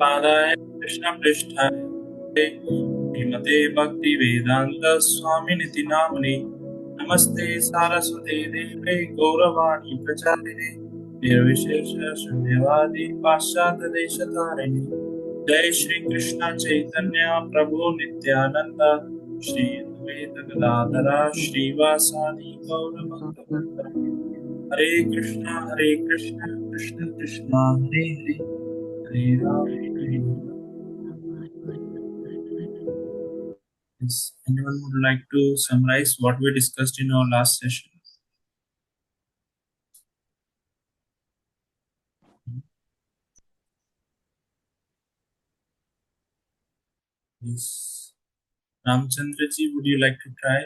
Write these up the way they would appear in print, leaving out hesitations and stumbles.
पादाय कृष्णपृष्ठाय श्रीमते भक्तिवेदान्त स्वामिनिति नाम्ने नमस्ते सारस्वते देवे गौरवाणी प्रचारिणे निर्विशेष शून्यवादी पाश्चात्य देशतारिणे जय श्री कृष्ण चैतन्य प्रभु नित्यानंद श्री अद्वैत गदाधर श्रीवासादि गौर भक्तवृंद हरे कृष्ण कृष्ण कृष्ण हरे हरे हरे राम हरे Ram. Yes. Anyone would like to summarize what we discussed in our last session? Yes. Ramchandra ji, would you like to try?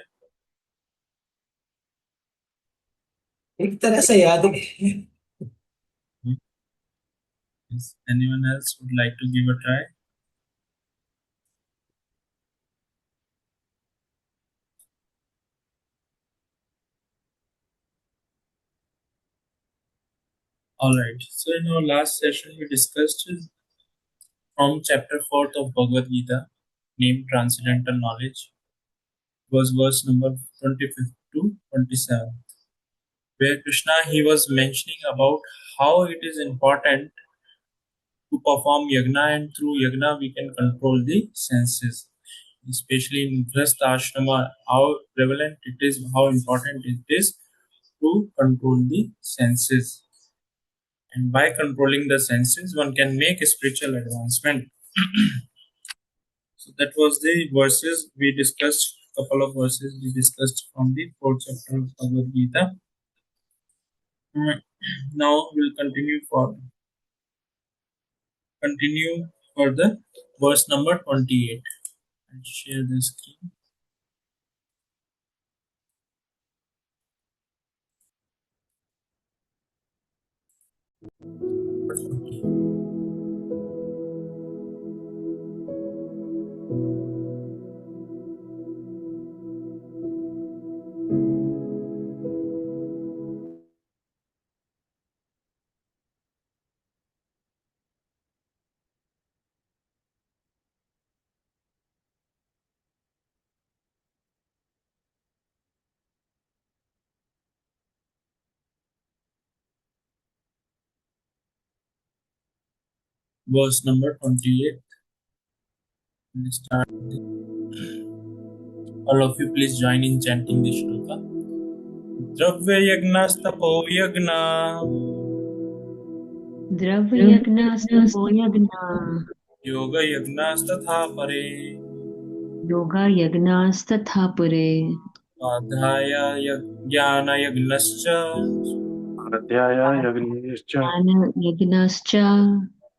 एक तरह से याद है. Yes. Anyone else would like to give a try? All right. So in our last session, we discussed from chapter 4th of Bhagavad Gita, named Transcendental Knowledge, was verse number 25th to 27th, where Krishna, he was mentioning about how it is important to perform yagna, and through yagna we can control the senses. Especially in Grihastha Ashrama, how prevalent it is, how important it is to control the senses. And by controlling the senses, one can make a spiritual advancement. So that was the verses we discussed, couple of verses we discussed from the fourth chapter of Bhagavad Gita. Now we'll continue further verse number 28. I'll share the screen. Verse number 28. Let's start. All of you please join in chanting the shloka. Dravya yagnastapo yagna द्रव्ययज्ञस्तपो यज्ञा yoga yagnastatha pare योगयज्ञास्तथा पुरे adhyaya jnana yagnascha अध्याय यज्ञश्च ज्ञानयज्ञश्च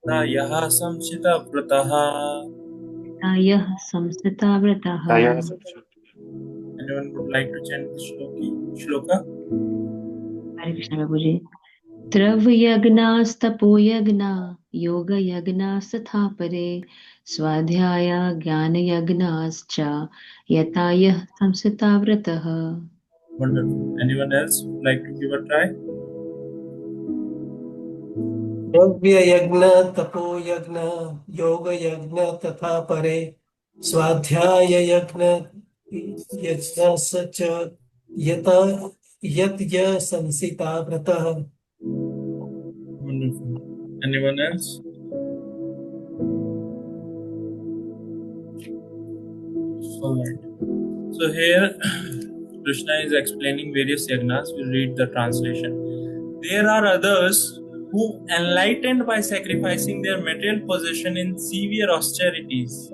prayah samsita vrataha. यः संस्थिताव्रतः. Anyone would like to chant the shloka? हरे कृष्ण प्रभु जी. द्रव्ययज्ञास्तपो यज्ञा योगयज्ञास्तथा परे स्वाध्याय ज्ञानयज्ञाश्च यथा यः संस्थिताव्रतः. Wonderful. Anyone else would like to give a try? यज्ञ यज्ञ तपो यज्ञ योग यज्ञ तथा परे स्वाध्याय यज्ञ यज्ञ यत यत य संसिता व्रतः. Wonderful. Anyone else? Alright. So here Krishna is explaining various yagnas. We'll read the translation. There are others who, enlightened by sacrificing their material possession in severe austerities,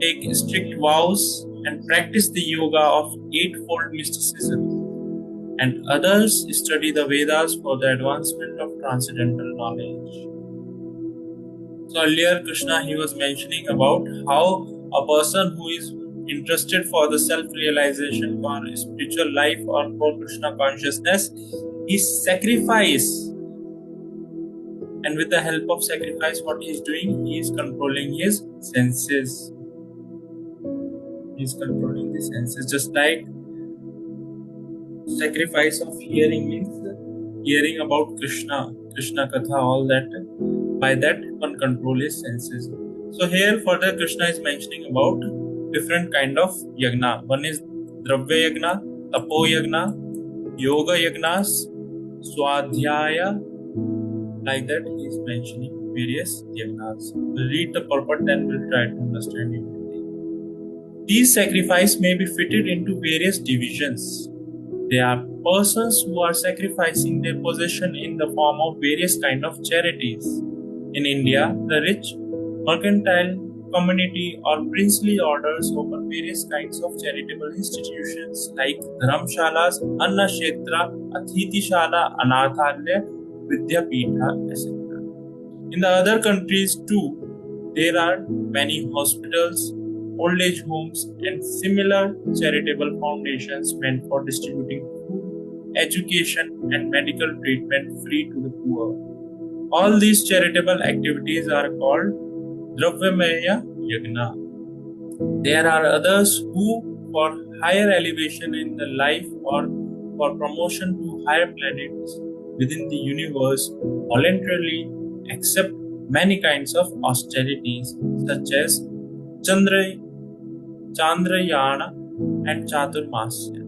take strict vows and practice the yoga of eightfold mysticism, and others study the Vedas for the advancement of transcendental knowledge. So earlier Krishna, he was mentioning about how a person who is interested for the self-realization, for spiritual life, or for Krishna consciousness, he sacrifice, and with the help of sacrifice, what he is doing, he is controlling his senses. He is controlling the senses, just like sacrifice of hearing means hearing about Krishna Katha, all that By that one control his senses. So here further Krishna is mentioning about different kind of yagna. One is dravya yagna, tapo yagna, yoga yagnas, swadhyaya. Like that he is mentioning various yagnas. We'll read the purport, then we'll try to understand it. These sacrifices may be fitted into various divisions. They are persons who are sacrificing their possession in the form of various kind of charities. In India, the rich mercantile community or princely orders open various kinds of charitable institutions like dharamshalas, annakshetra, athitishala, anathalya, vidyapitha, etc. In the other countries too, there are many hospitals, old age homes, and similar charitable foundations meant for distributing food, education, and medical treatment free to the poor. All these charitable activities are called Dravyamaya Yagna. There are others who, for higher elevation in the life or for promotion to higher planets within the universe, voluntarily accept many kinds of austerities such as Chandrayana and Chaturmasya.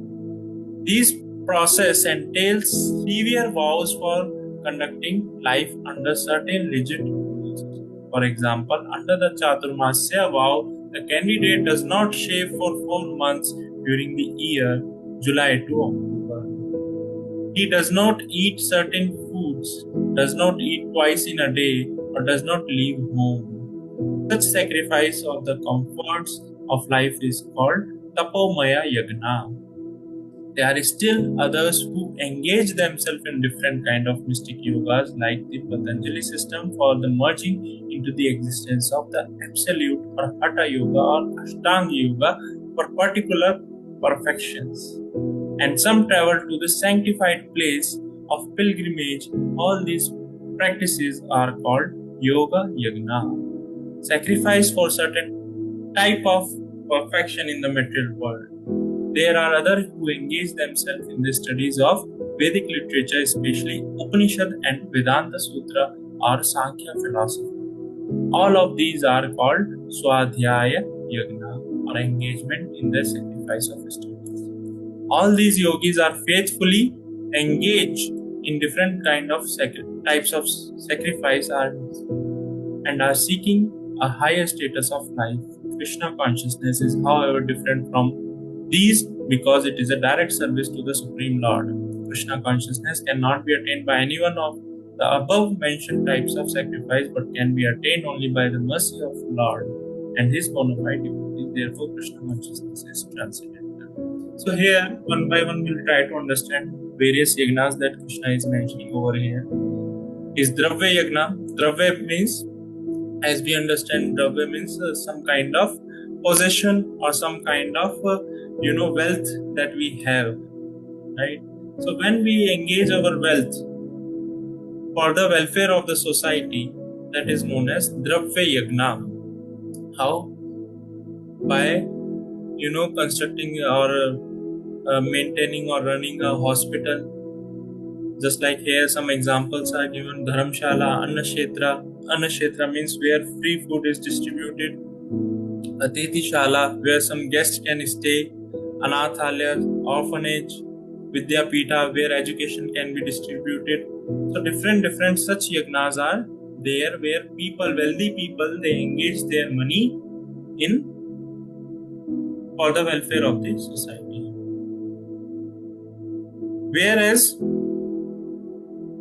These process entails severe vows for conducting life under certain rigid rules. For example, under the Chaturmasya vow, the candidate does not shave for 4 months during the year July to October. He does not eat certain foods, does not eat twice in a day, or does not leave home. Such sacrifice of the comforts of life is called Tapomaya Yagna. There are still others who engage themselves in different kind of mystic yogas like the Patanjali system for the merging into the existence of the absolute, or Hatha Yoga or Ashtanga Yoga for particular perfections. And some travel to the sanctified place of pilgrimage. All these practices are called Yoga Yagna. Sacrifice for certain type of perfection in the material world. There are others who engage themselves in the studies of Vedic literature, especially Upanishad and Vedanta Sutra or Sankhya philosophy. All of these are called Swadhyaya Yagna, or engagement in the sacrifice of studies. All these yogis are faithfully engaged in different kind of types of sacrifice and are seeking a higher status of life. Krishna consciousness is, however, different from these because it is a direct service to the Supreme Lord. Krishna consciousness cannot be attained by any one of the above mentioned types of sacrifice, but can be attained only by the mercy of Lord and His bona fide devotees. Therefore, Krishna consciousness is transcendental. So here, one by one, we'll try to understand various yagnas that Krishna is mentioning over here. Is Dravya Yagna. Dravya means, as we understand, Dravya means some kind of possession or some kind of wealth that we have, right? So when we engage our wealth for the welfare of the society, that is known as Dravya Yagna. How? By constructing or maintaining or running a hospital. Just like here, some examples are given: Dharamshala, Annakshetra. Annakshetra means where free food is distributed. Athitishala, where some guests can stay. Anathalya, orphanage. Vidyapitha, where education can be distributed. So different such yagnas are there where wealthy people, they engage their money in for the welfare of the society. Whereas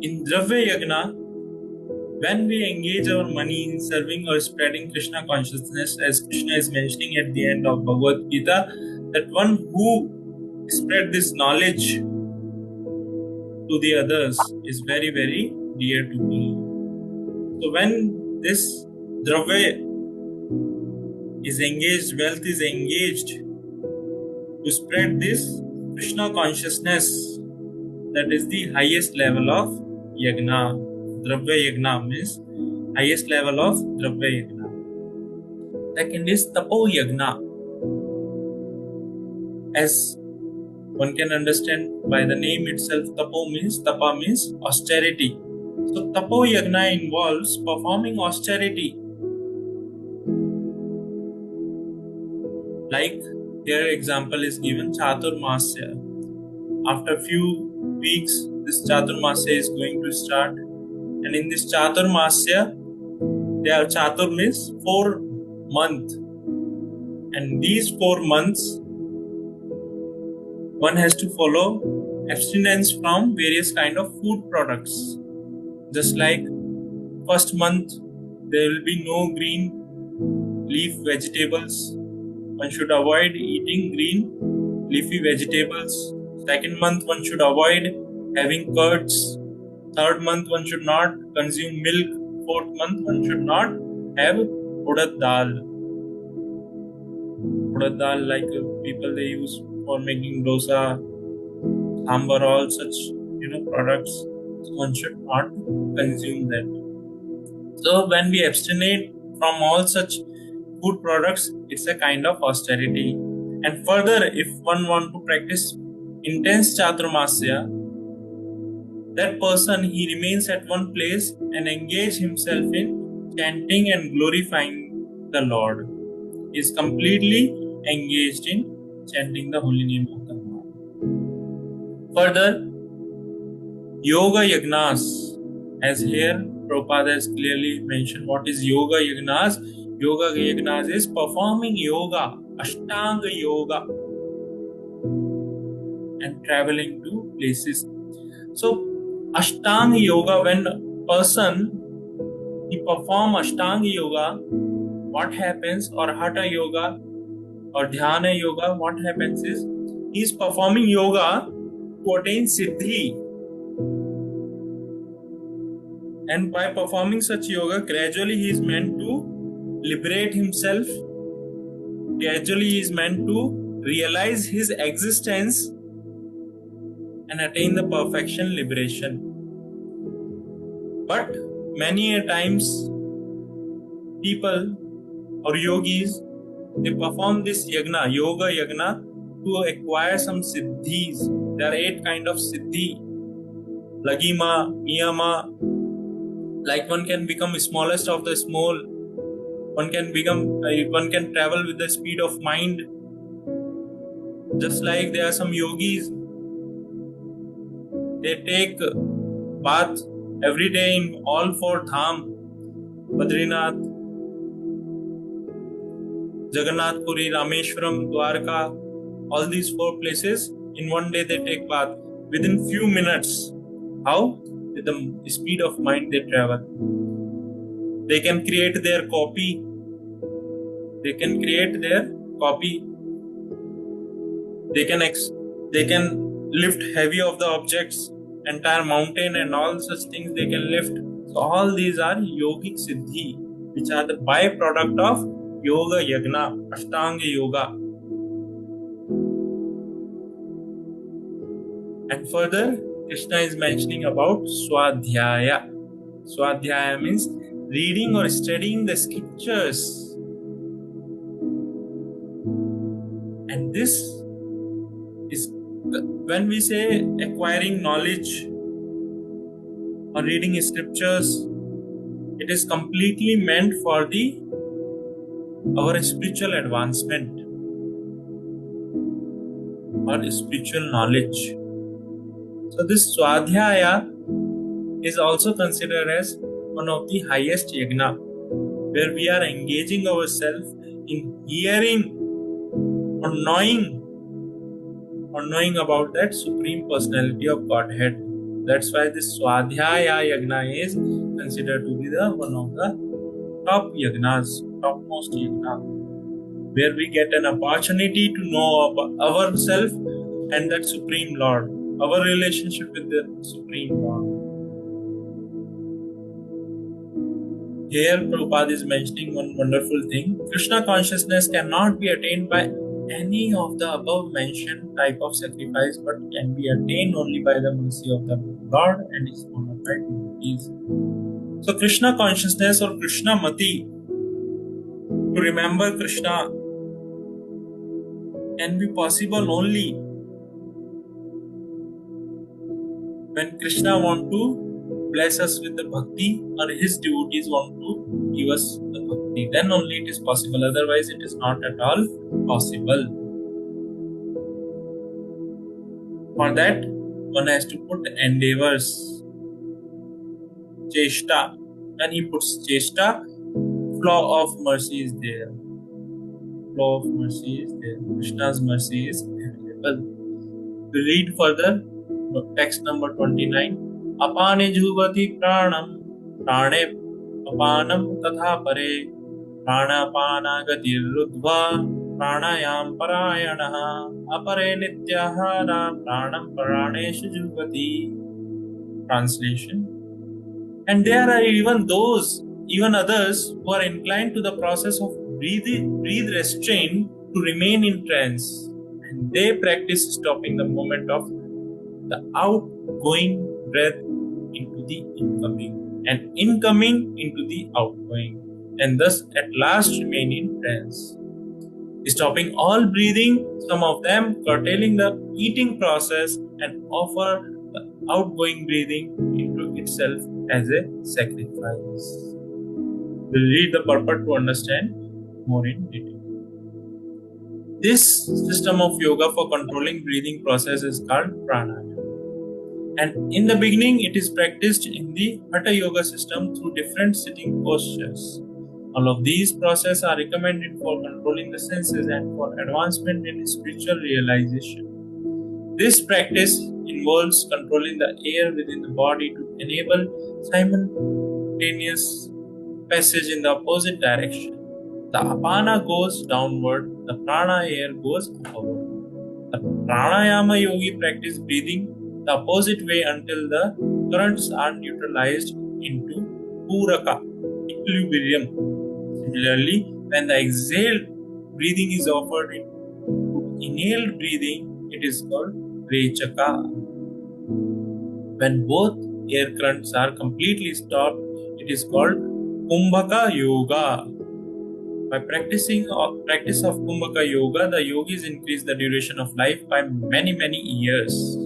in Dravya Yagna, when we engage our money in serving or spreading Krishna consciousness, as Krishna is mentioning at the end of Bhagavad Gita, that one who spread this knowledge to the others is very, very dear to me. So when this Dravya is engaged, wealth is engaged to spread this Krishna consciousness, that is the highest level of Yagna. Dravya Yagna means highest level of Dravya Yagna. Second is Tapo Yagna. As one can understand by the name itself, Tapa means austerity. So tapo yagna involves performing austerity. Like here example is given Chaturmasya. After few weeks, this Chaturmasya is going to start. And in this Chaturmasya, there Chatur means 4 months. And these 4 months, one has to follow abstinence from various kind of food products. Just like first month, there will be no green leaf vegetables. One should avoid eating green leafy vegetables. Second month, one should avoid having curds. Third month, one should not consume milk. Fourth month, one should not have urad dal. Urad dal, like people they use for making dosa, sambar, all such products. So one should not consume that. So when we abstain from all such food products, it's a kind of austerity. And further, if one want to practice intense Chaturmasya, that person he remains at one place and engage himself in chanting and glorifying the Lord. He is completely engaged in chanting the holy name of the Lord. Further, Yoga Yagnas, as here Prabhupada has clearly mentioned what is Yoga Yagnas. Yoga Yagnas is performing yoga, Ashtanga Yoga, and traveling to places. So Ashtanga Yoga, when a person he perform Ashtanga Yoga, what happens, or Hatha Yoga or Dhyana Yoga, what happens is he is performing yoga to attain Siddhi. And by performing such yoga, gradually he is meant to liberate himself. Gradually he is meant to realize his existence and attain the perfection liberation. But many a times people or yogis, they perform this yagna, yoga yagna, to acquire some siddhis. There are 8 kind of siddhi. Lagima, niyama, like one can become smallest of the small. One can travel with the speed of mind. Just like there are some yogis, they take bath every day in all 4 dham, Badrinath, Jagannath Puri, Rameshwaram, Dwarka, all these 4 places. In one day they take bath within few minutes. How? With the speed of mind they travel. They can create their copy. They can create their copy. They can lift heavy of the objects, entire mountain and all such things they can lift. So all these are yogic siddhi, which are the byproduct of yoga yagna, Ashtanga yoga. And further, Krishna is mentioning about Swadhyaya. Swadhyaya means reading or studying the scriptures. And this is, when we say acquiring knowledge or reading scriptures, it is completely meant for our spiritual advancement or spiritual knowledge. So this Swadhyaya is also considered as one of the highest yagna, where we are engaging ourselves in hearing or knowing about that Supreme Personality of Godhead. That's why this Swadhyaya yagna is considered to be one of the top yagnas, topmost yagna, where we get an opportunity to know about ourselves and that Supreme Lord, our relationship with the Supreme Lord. Here Prabhupada is mentioning one wonderful thing. Krishna consciousness cannot be attained by any of the above mentioned type of sacrifice, but can be attained only by the mercy of the Lord and His bona fide devotees. So Krishna consciousness or Krishna Mati, to remember Krishna, can be possible only when Krishna want to bless us with the bhakti, or his devotees want to give us the bhakti. Then only it is possible. Otherwise, it is not at all possible. For that, one has to put endeavors, cheshta. When he puts cheshta, flow of mercy is there. Flow of mercy is there. Krishna's mercy is available. We read further, text number 29. Apane jhuvati pranam, prane apanam tatha pare, pranapana gatir rudva, pranayam parayanaha, apare nityahara, pranam praneshu jhuvati. Translation. And there are even others who are inclined to the process of breathe restraint to remain in trance. And they practice stopping the moment of the outgoing breath into the incoming, and incoming into the outgoing, and thus at last remain in trance. Stopping all breathing, some of them curtailing the eating process and offer the outgoing breathing into itself as a sacrifice. We'll read the purport to understand more in detail. This system of yoga for controlling breathing process is called pranayama. And in the beginning, it is practiced in the Hatha Yoga system through different sitting postures. All of these processes are recommended for controlling the senses and for advancement in spiritual realization. This practice involves controlling the air within the body to enable simultaneous passage in the opposite direction. The apana goes downward, the prana air goes upward. The pranayama yogi practice breathing the opposite way until the currents are neutralized into puraka, equilibrium. Similarly, when the exhaled breathing is offered into inhaled breathing, it is called rechaka. When both air currents are completely stopped, it is called kumbhaka yoga. By practice of kumbhaka yoga, the yogis increase the duration of life by many years.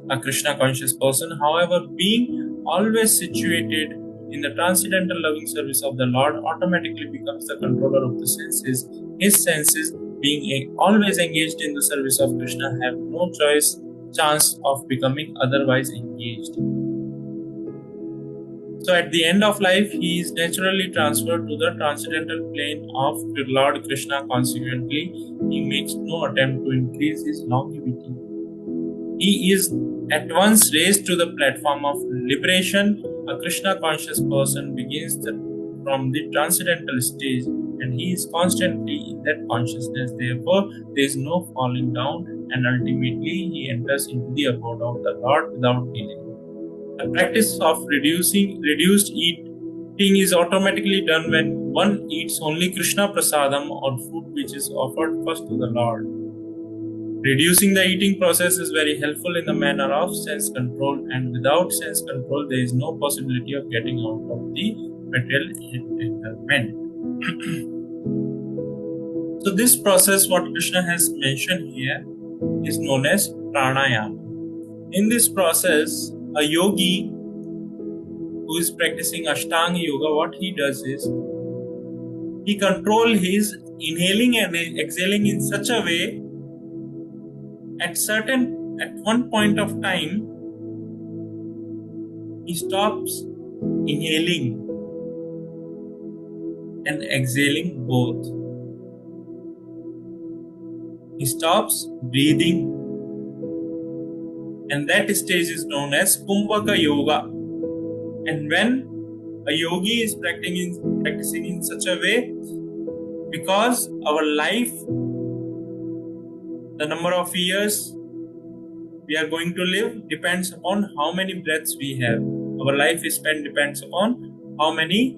A Krishna conscious person, however, being always situated in the transcendental loving service of the Lord, automatically becomes the controller of the senses. His senses, being always engaged in the service of Krishna, have no chance of becoming otherwise engaged. So at the end of life, he is naturally transferred to the transcendental plane of Lord Krishna. Consequently, he makes no attempt to increase his longevity. He is at once raised to the platform of liberation. A Krishna conscious person begins from the transcendental stage, and he is constantly in that consciousness. Therefore, there is no falling down, and ultimately he enters into the abode of the Lord without delay. The practice of reduced eating is automatically done when one eats only Krishna prasadam, or food which is offered first to the Lord. Reducing the eating process is very helpful in the manner of sense control, and without sense control, there is no possibility of getting out of the material entanglement. So this process, what Krishna has mentioned here, is known as pranayama. In this process, a yogi who is practicing Ashtanga Yoga, what he does is, he controls his inhaling and exhaling in such a way, at one point of time, he stops inhaling and exhaling both. He stops breathing, and that stage is known as Kumbhaka Yoga. And when a yogi is practicing in such a way, because our life, the number of years we are going to live depends upon how many breaths we have. Our life span depends upon how many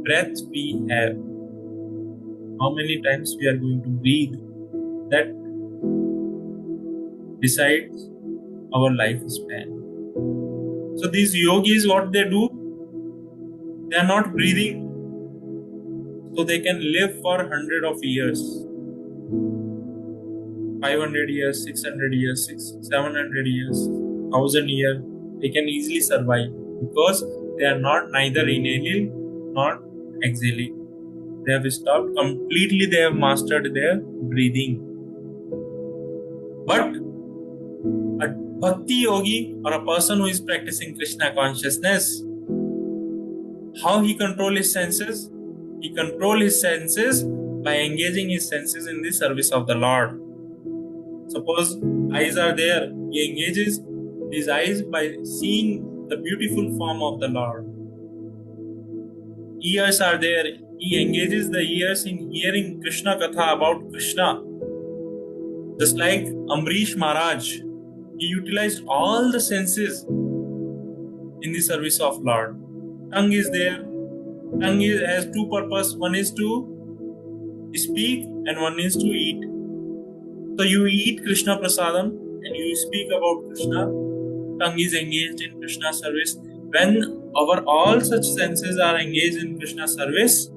breaths we have, how many times we are going to breathe. That decides our lifespan. So these yogis, what they do, they are not breathing, so they can live for 100 of years, 500 years, 600 years, 700 years, 1000 years. They can easily survive. because they are not neither inhaling nor exhaling. They have stopped completely, they have mastered their breathing. But a bhakti yogi or a person who is practicing Krishna consciousness, how he control his senses? He control his senses by engaging his senses in the service of the Lord. Suppose eyes are there, he engages his eyes by seeing the beautiful form of the Lord. Ears are there, he engages the ears in hearing Krishna Katha about Krishna. Just like Amrish Maharaj, he utilized all the senses in the service of Lord. Tongue is there. Tongue has two purposes. One is to speak and one is to eat. So you eat Krishna Prasadam and you speak about Krishna. Tongue is engaged in Krishna service. When our all such senses are engaged in Krishna service,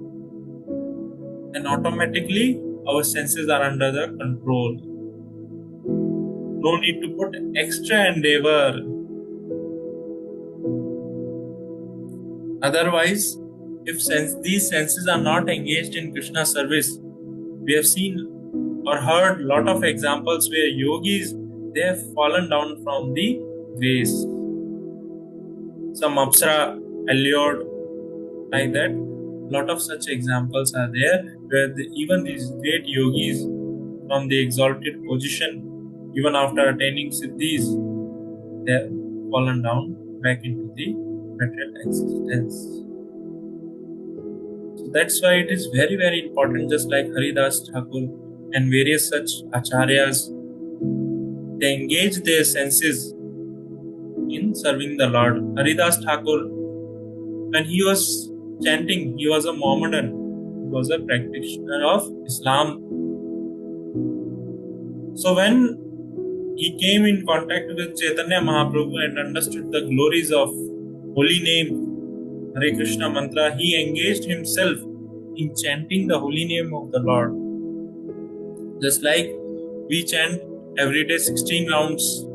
then automatically our senses are under the control. No need to put extra endeavor. Otherwise, if these senses are not engaged in Krishna service, we have seen or heard lot of examples where yogis, they have fallen down from the grace. Some apsara allured like that. Lot of such examples are there where even these great yogis from the exalted position, even after attaining siddhis, they have fallen down back into the material existence. So that's why it is very, very important, just like Haridas Thakur and various such acharyas, they engage their senses in serving the Lord. Haridas Thakur, when he was chanting, he was a Mohammedan, he was a practitioner of Islam. So when he came in contact with Chaitanya Mahaprabhu and understood the glories of holy name, Hare Krishna mantra, he engaged himself in chanting the holy name of the Lord. Just like we chant every day 16 rounds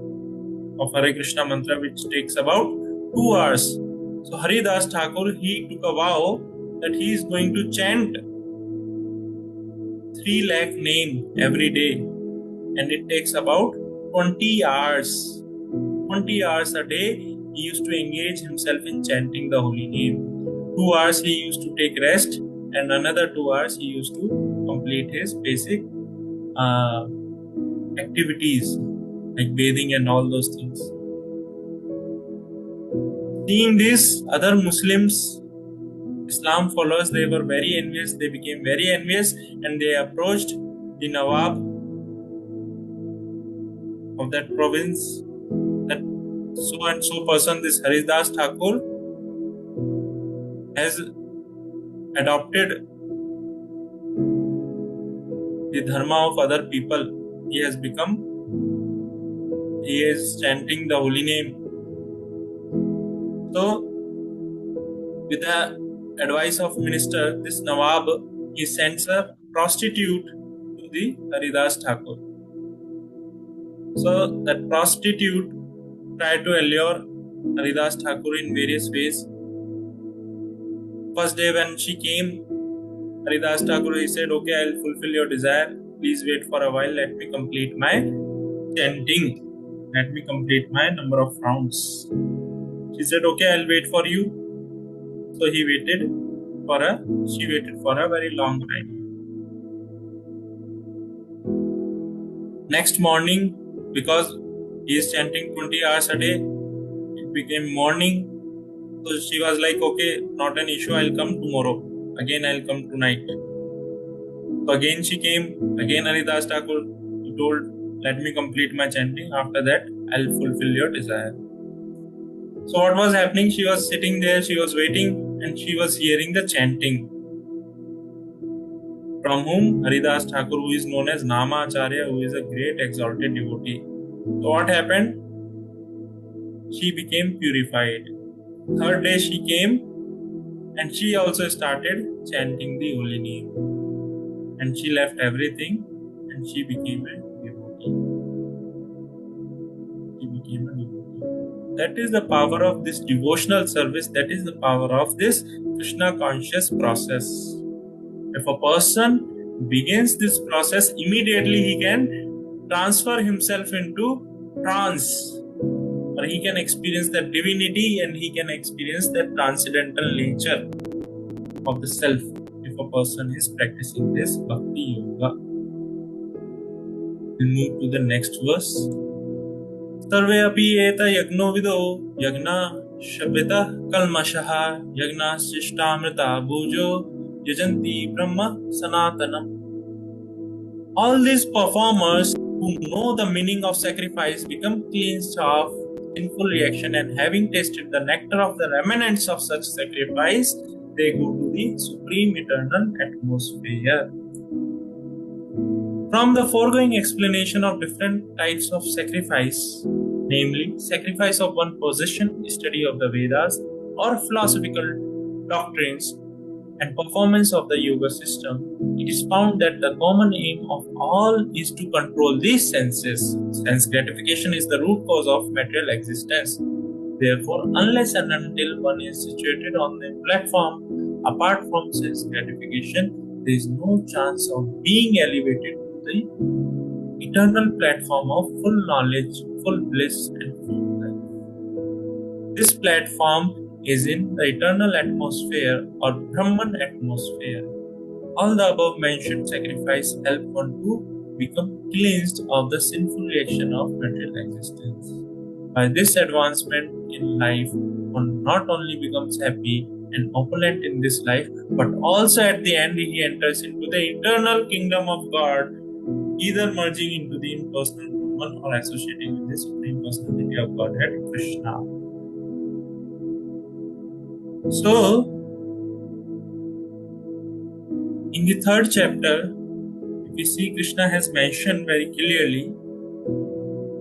of Hare Krishna mantra, which takes about 2 hours. So Haridas Thakur, he took a vow that he is going to chant 3 lakh name every day, and it takes about 20 hours. 20 hours a day, he used to engage himself in chanting the holy name. 2 hours he used to take rest, and another 2 hours he used to complete his basic activities like bathing and all those things. Seeing this, other Muslims, Islam followers, they were very envious. They became very envious and they approached the Nawab of that province, that so and so person, this Haridas Thakur, has adopted the dharma of other people. He is chanting the holy name. So, with the advice of minister, this Nawab, he sends a prostitute to the Haridas Thakur. So, that prostitute tried to allure Haridas Thakur in various ways. First day when she came, Haridas Thakur, he said, okay, I'll fulfill your desire. Please wait for a while. Let me complete my chanting. Let me complete my number of rounds. She said, okay, I'll wait for you. So she waited for a very long time. Next morning, because he is chanting 20 hours a day, it became morning. So she was like, okay, not an issue, I'll come tomorrow. Again, I'll come tonight. So again she came, again Haridas Thakur, he told, let me complete my chanting. After that, I'll fulfill your desire. So what was happening? She was sitting there, she was waiting, and she was hearing the chanting. From whom? Haridas Thakur, who is known as Nama Acharya, who is a great exalted devotee. So what happened? She became purified. Third day she came, and she also started chanting the holy name. And she left everything, and she became a devotee. That is the power of this devotional service. That is the power of this Krishna conscious process. If a person begins this process, immediately he can transfer himself into trance, or he can experience the divinity and he can experience the transcendental nature of the self if a person is practicing this bhakti yoga. We move to the next verse. Sarve api eta yagno vido yagna shabita kalmashah yagna shishtamrita bhujo yajanti brahma sanatanam. All these performers who know the meaning of sacrifice become cleansed of sinful reaction, and having tasted the nectar of the remnants of such sacrifice, they go to the supreme eternal atmosphere. From the foregoing explanation of different types of sacrifice, namely sacrifice of one possession, study of the Vedas, or philosophical doctrines, and performance of the yoga system, it is found that the common aim of all is to control these senses. Sense gratification is the root cause of material existence. Therefore, unless and until one is situated on the platform apart from sense gratification, there is no chance of being elevated to the eternal platform of full knowledge, full bliss, and full life. This platform is in the eternal atmosphere or Brahman atmosphere. All the above mentioned sacrifice help one to become cleansed of the sinful reaction of material existence. By this advancement in life, one not only becomes happy and opulent in this life, but also at the end he enters into the eternal kingdom of God, either merging into the impersonal Brahman or associating with the Supreme Personality of Godhead, Krishna. So, in the third chapter, we see Krishna has mentioned very clearly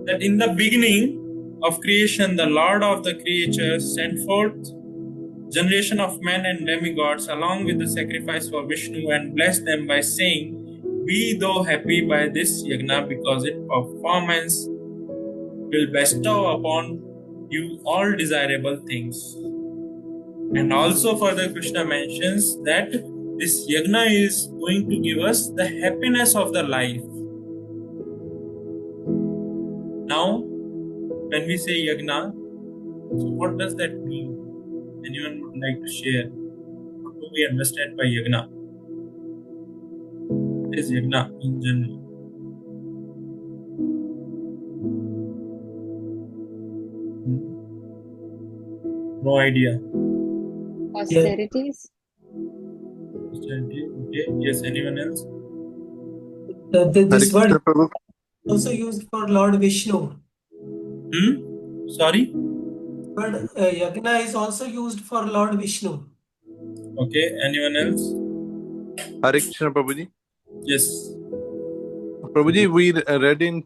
that in the beginning of creation, the Lord of the creatures sent forth generation of men and demigods along with the sacrifice for Vishnu and blessed them by saying, "Be thou happy by this yagna, because its performance will bestow upon you all desirable things." And also further Krishna mentions that this yagna is going to give us the happiness of the life. Now, when we say yagna, so what does that mean? Anyone would like to share? What do we understand by yagna? What is yagna in general? No idea. Austerities. Okay. Yes, anyone else? This Hare word Krishna, Prabhu. is also used for Lord Vishnu. Sorry? Word yagna is also used for Lord Vishnu. Okay, anyone else? Hare Krishna, Prabhuji. Yes. Prabhuji, we read in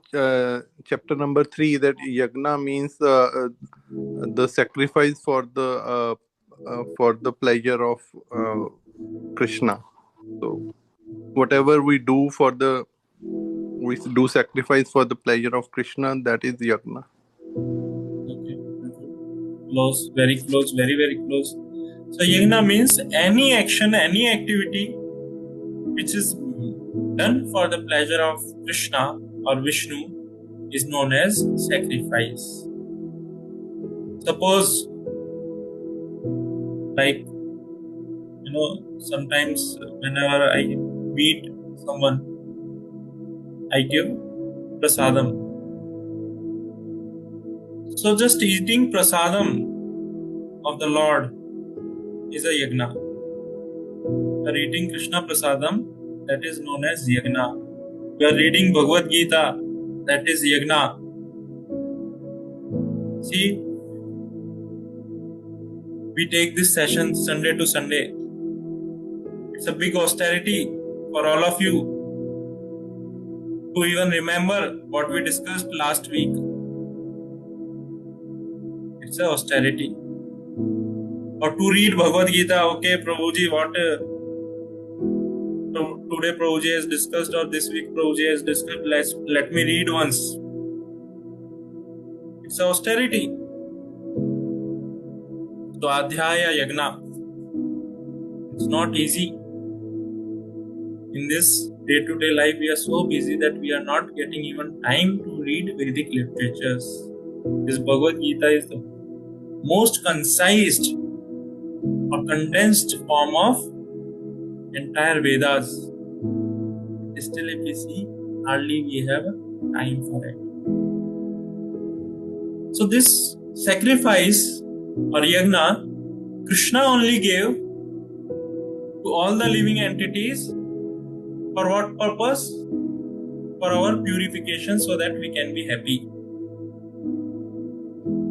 chapter number 3 that yagna means the sacrifice for the pleasure of Krishna. So whatever we do we do sacrifice for the pleasure of Krishna, that is yagna. Okay. Close, very close, very, very close. So yagna means any action, any activity which is done for the pleasure of Krishna or Vishnu is known as sacrifice. Suppose, like, sometimes whenever I meet someone, I give prasadam. So just eating prasadam of the Lord is a yagna. We are eating Krishna prasadam, that is known as yagna. We are reading Bhagavad Gita, that is yagna. See, we take this session Sunday to Sunday. It's a big austerity for all of you to even remember what we discussed last week. It's a austerity. Or to read Bhagavad Gita, okay, Prabhuji, what today Prabhuji has discussed, or this week Prabhuji has discussed, let me read once. It's austerity. Swadhyaya Yagna. It's not easy. In this day-to-day life, we are so busy that we are not getting even time to read Vedic literatures. This Bhagavad Gita is the most concise or condensed form of entire Vedas. Still, if we see, hardly we have time for it. So this sacrifice or yagna, Krishna only gave to all the living entities. For what purpose? For our purification, so that we can be happy.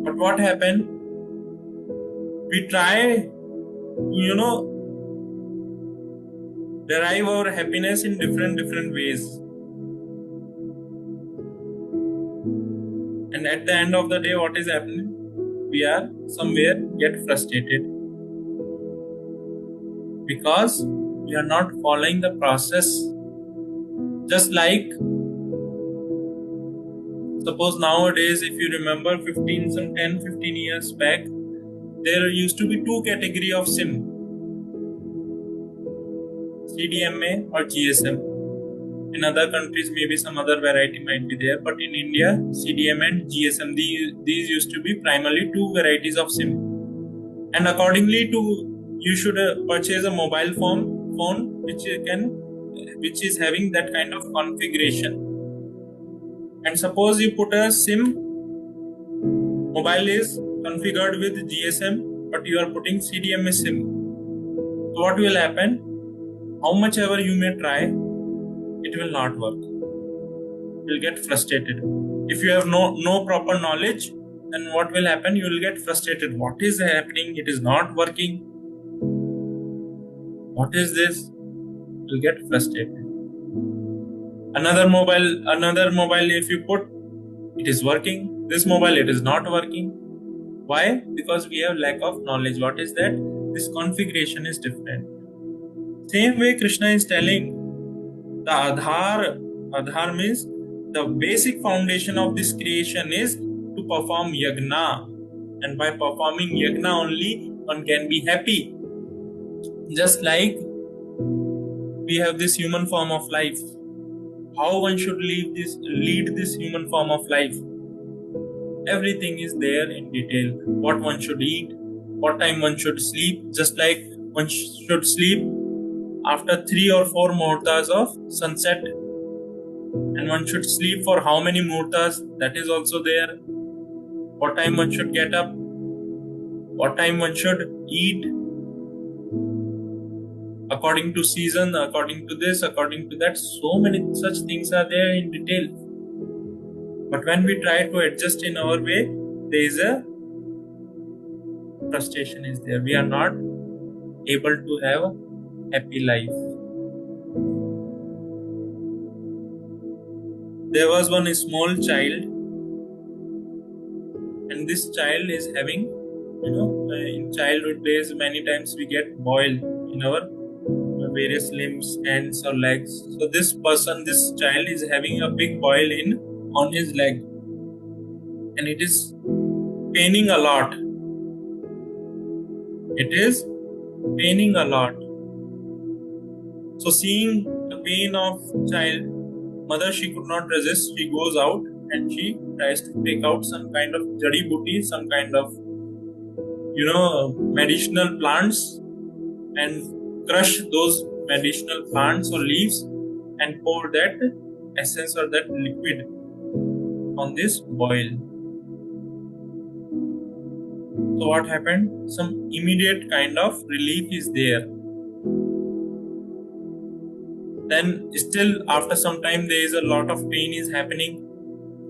But what happened? We try to, derive our happiness in different ways. And at the end of the day, what is happening? We are somewhere get frustrated because we are not following the process. Just like, suppose nowadays, if you remember 10-15 years back, there used to be two category of SIM, CDMA or GSM. In other countries, maybe some other variety might be there, but in India, CDMA and GSM, these used to be primarily two varieties of SIM. And accordingly you should purchase a mobile phone which is having that kind of configuration. And suppose you put a SIM, mobile is configured with GSM, but you are putting CDMA SIM. So what will happen? How much ever you may try, it will not work. You will get frustrated. If you have no proper knowledge, then what will happen? You will get frustrated. What is happening? It is not working. What is this? You will get frustrated. Another mobile, if you put, it is working. This mobile, it is not working. Why? Because we have lack of knowledge. What is that? This configuration is different. Same way Krishna is telling, the Adhar means the basic foundation of this creation is to perform yagna. And by performing yagna only, one can be happy. Just like we have this human form of life. How one should lead this human form of life? Everything is there in detail. What one should eat, what time one should sleep. Just like one should sleep after 3 or 4 muhurtas of sunset, and one should sleep for how many muhurtas, that is also there. What time one should get up, what time one should eat, according to season, according to this, according to that. So many such things are there in detail. But when we try to adjust in our way, there is a frustration is there. We are not able to have a happy life. There was one small child, and this child is having, in childhood days, many times we get boil in our various limbs, hands or legs. So this child is having a big boil on his leg, and it is paining a lot. It is paining a lot. So seeing the pain of child, mother, she could not resist. She goes out and she tries to take out some kind of jadi booty, some kind of medicinal plants, and crush those medicinal plants or leaves and pour that essence or that liquid on this boil. So what happened? Some immediate kind of relief is there. Then still after some time there is a lot of pain is happening,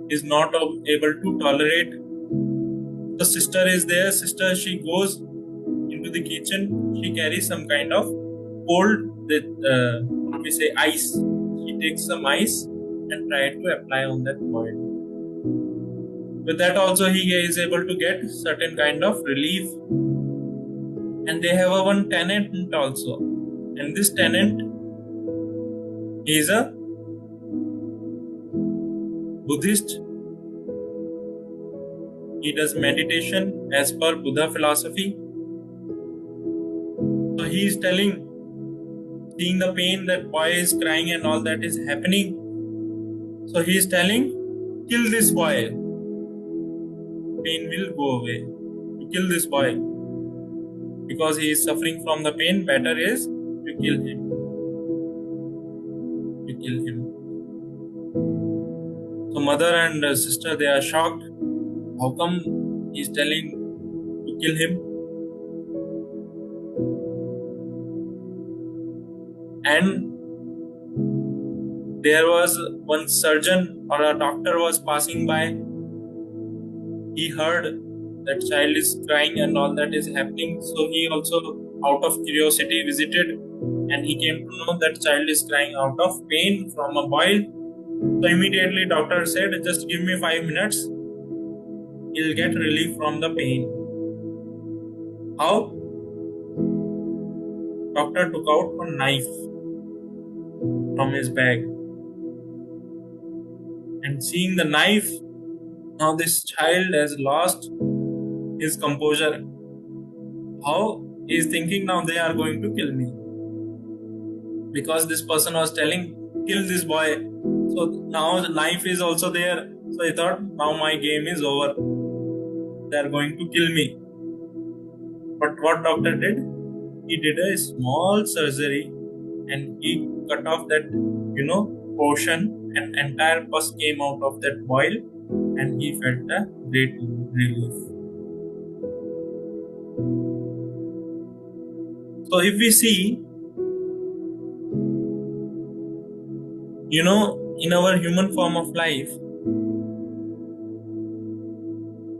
is not able to tolerate. The sister is there. Sister, she goes into the kitchen. She carries some kind of cold, ice. She takes some ice and try to apply on that boil. With that also he is able to get certain kind of relief. And they have one tenant also. And this tenant, he is a Buddhist. He does meditation as per Buddha philosophy. he is telling, seeing the pain, that boy is crying and all that is happening. So he is telling, kill this boy. Pain will go away. You kill this boy. Because he is suffering from the pain, better is you kill him. You kill him. So mother and sister, they are shocked. How come he is telling to kill him? And there was one surgeon or a doctor was passing by. He heard that child is crying and all that is happening. So he also, out of curiosity, visited, and he came to know that child is crying out of pain from a boil. So immediately doctor said, just give me 5 minutes. He'll get relief from the pain. How? Doctor took out a knife from his bag. And seeing the knife, now this child has lost his composure. How? He is thinking, now they are going to kill me. Because this person was telling, kill this boy. So now the knife is also there. So he thought, now my game is over. They are going to kill me. But what doctor did? He did a small surgery and he cut off that, portion, and entire pus came out of that boil, and he felt a great relief. So if we see, in our human form of life,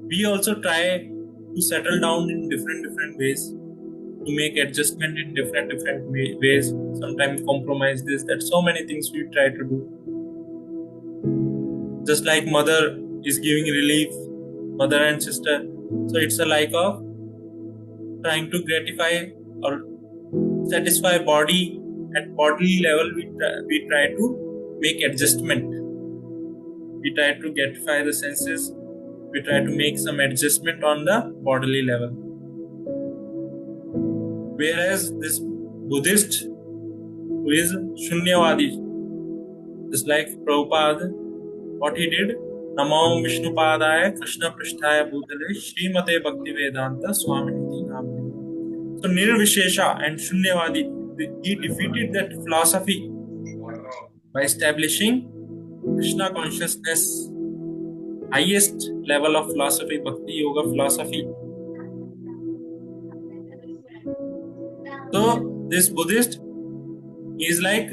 we also try to settle down in different ways, to make adjustment in different ways, sometimes compromise this, that, so many things we try to do. Just like mother is giving relief, mother and sister. So it's a like of trying to gratify or satisfy body. At bodily level, we try to make adjustment. We try to gratify the senses. We try to make some adjustment on the bodily level. Whereas this Buddhist, who is Shunyavadi, just like Prabhupada, what he did, Namo Vishnupadaya Krishna Prishtaya Bhutale Srimate Bhaktivedanta Swaminiti Namani. So Nirvishesha and Shunyavadi, he defeated that philosophy by establishing Krishna consciousness, highest level of philosophy, Bhakti Yoga philosophy. So this Buddhist is like,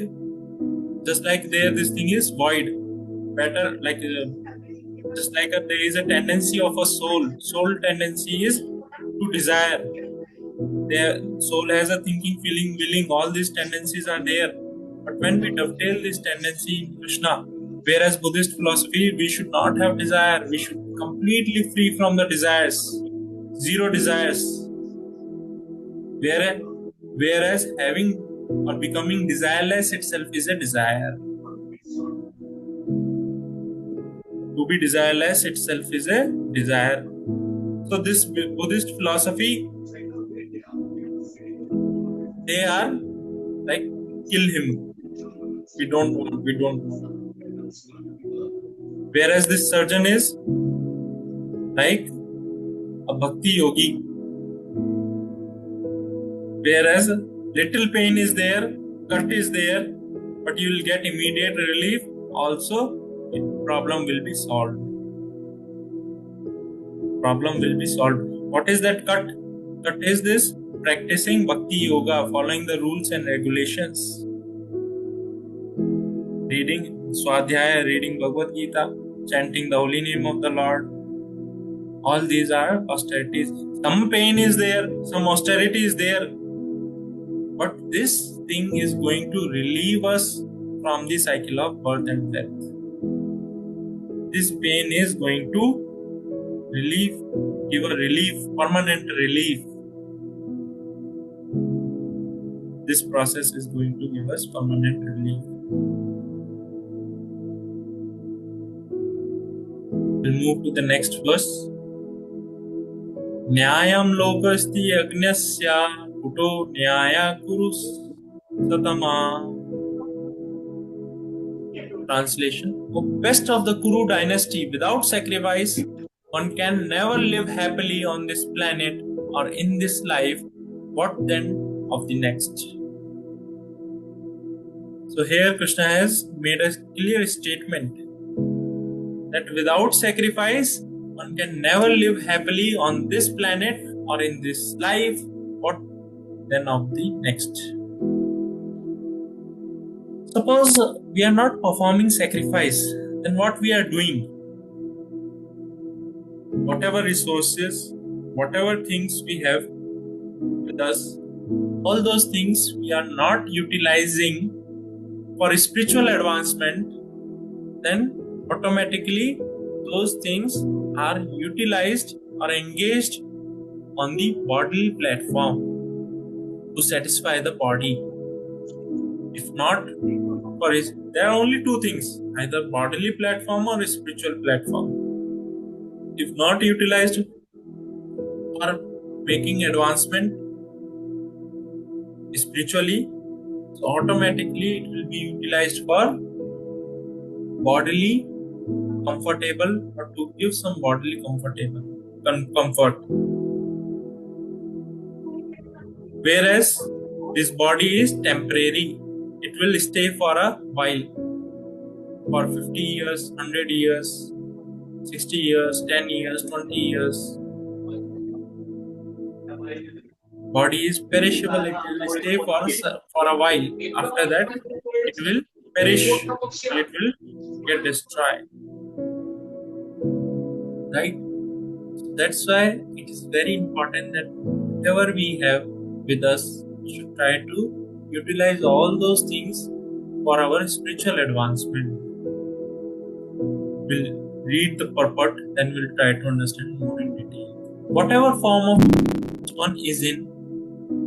just like there, this thing is void. Better, like just like there is a tendency of a soul tendency is to desire. Their soul has a thinking, feeling, willing, all these tendencies are there. But when we dovetail this tendency in Krishna, whereas Buddhist philosophy, we should not have desire, we should completely free from the desires, zero desires. Whereas having or becoming desireless itself is a desire. To be desireless itself is a desire. So this Buddhist philosophy, they are like, kill him. We don't want. Whereas this surgeon is like a bhakti yogi. Whereas little pain is there, cut is there, but you will get immediate relief. Also, problem will be solved. Problem will be solved. What is that cut? Cut is this practicing bhakti yoga, following the rules and regulations. Reading Swadhyaya, reading Bhagavad Gita, chanting the holy name of the Lord. All these are austerities. Some pain is there, some austerity is there. But this thing is going to relieve us from the cycle of birth and death. This pain is going to give a relief, permanent relief. This process is going to give us permanent relief. We'll move to the next verse. न्यायं लोकस्ति यज्ञस्य कुतो न्याय कुरु satama. Translation: O best of the Kuru dynasty, without sacrifice, one can never live happily on this planet or in this life. What then of the next? So here Krishna has made a clear statement that without sacrifice, one can never live happily on this planet or in this life. What then of the next? Suppose we are not performing sacrifice, then what we are doing? Whatever resources, whatever things we have with us, all those things we are not utilizing for spiritual advancement, then automatically those things are utilized or engaged on the bodily platform to satisfy the body. If not, there are only two things, either bodily platform or spiritual platform. If not utilized for making advancement spiritually, so automatically it will be utilized for bodily comfortable or to give some bodily comfort. Whereas this body is temporary, it will stay for a while, for 50 years, 100 years, 60 years, 10 years, 20 years. Body is perishable, it will stay for a while. After that, it will perish, it will get destroyed. Right? That's why it is very important that whatever we have with us, we should try to utilize all those things for our spiritual advancement. We'll read the purport, then we'll try to understand more in detail. Whatever form of one is in,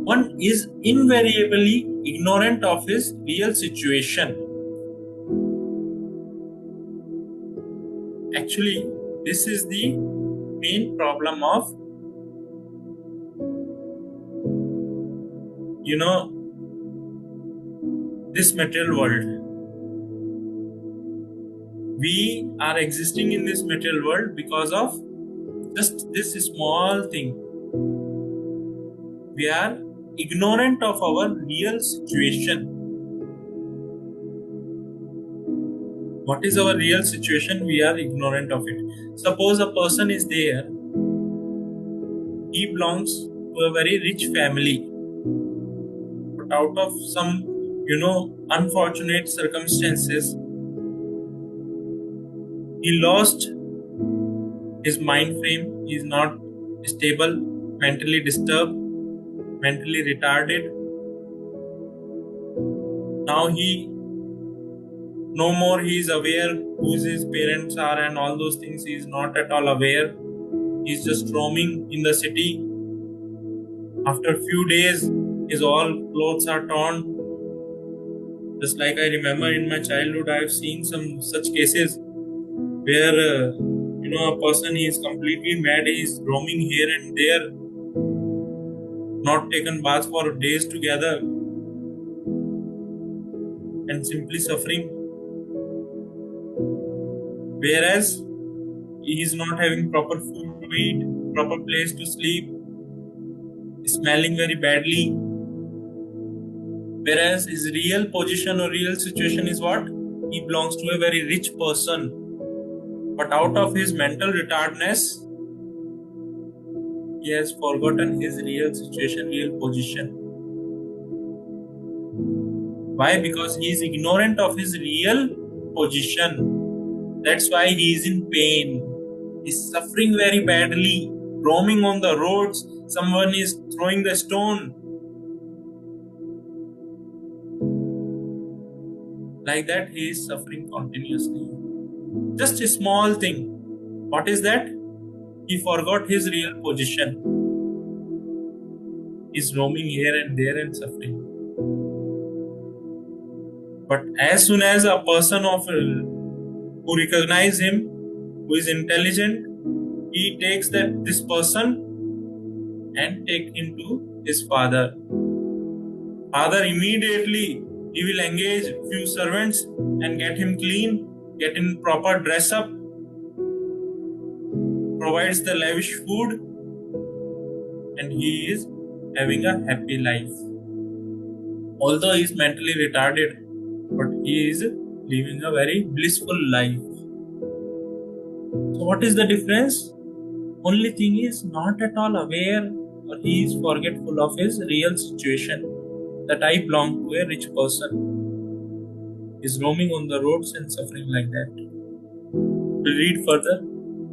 one is invariably ignorant of his real situation. Actually, this is the main problem of, this material world. We are existing in this material world because of just this small thing. We are ignorant of our real situation. What is our real situation? We are ignorant of it. Suppose a person is there, he belongs to a very rich family, but out of some, unfortunate circumstances, he lost his mind frame, he is not stable, mentally disturbed, mentally retarded. Now he is aware who his parents are and all those things. He is not at all aware. He is just roaming in the city. After a few days, his all clothes are torn. Just like I remember in my childhood, I have seen some such cases where a person is completely mad. He is roaming here and there, not taken bath for days together, and simply suffering. Whereas he is not having proper food to eat, proper place to sleep, smelling very badly. Whereas his real position or real situation is what? He belongs to a very rich person. But out of his mental retardedness, he has forgotten his real situation, real position. Why? Because he is ignorant of his real position. That's why he is in pain. He is suffering very badly, roaming on the roads. Someone is throwing the stone. Like that, he is suffering continuously. Just a small thing. What is that? He forgot his real position. He is roaming here and there and suffering. But as soon as a person who recognize him, who is intelligent, he takes that this person and take him to his father. Father immediately he will engage few servants and get him clean, get him proper dress up, provides the lavish food, and he is having a happy life. Although he is mentally retarded, but he is living a very blissful life. So what is the difference? Only thing is not at all aware, or he is forgetful of his real situation, that I belong to a rich person. He is roaming on the roads and suffering like that. We read further.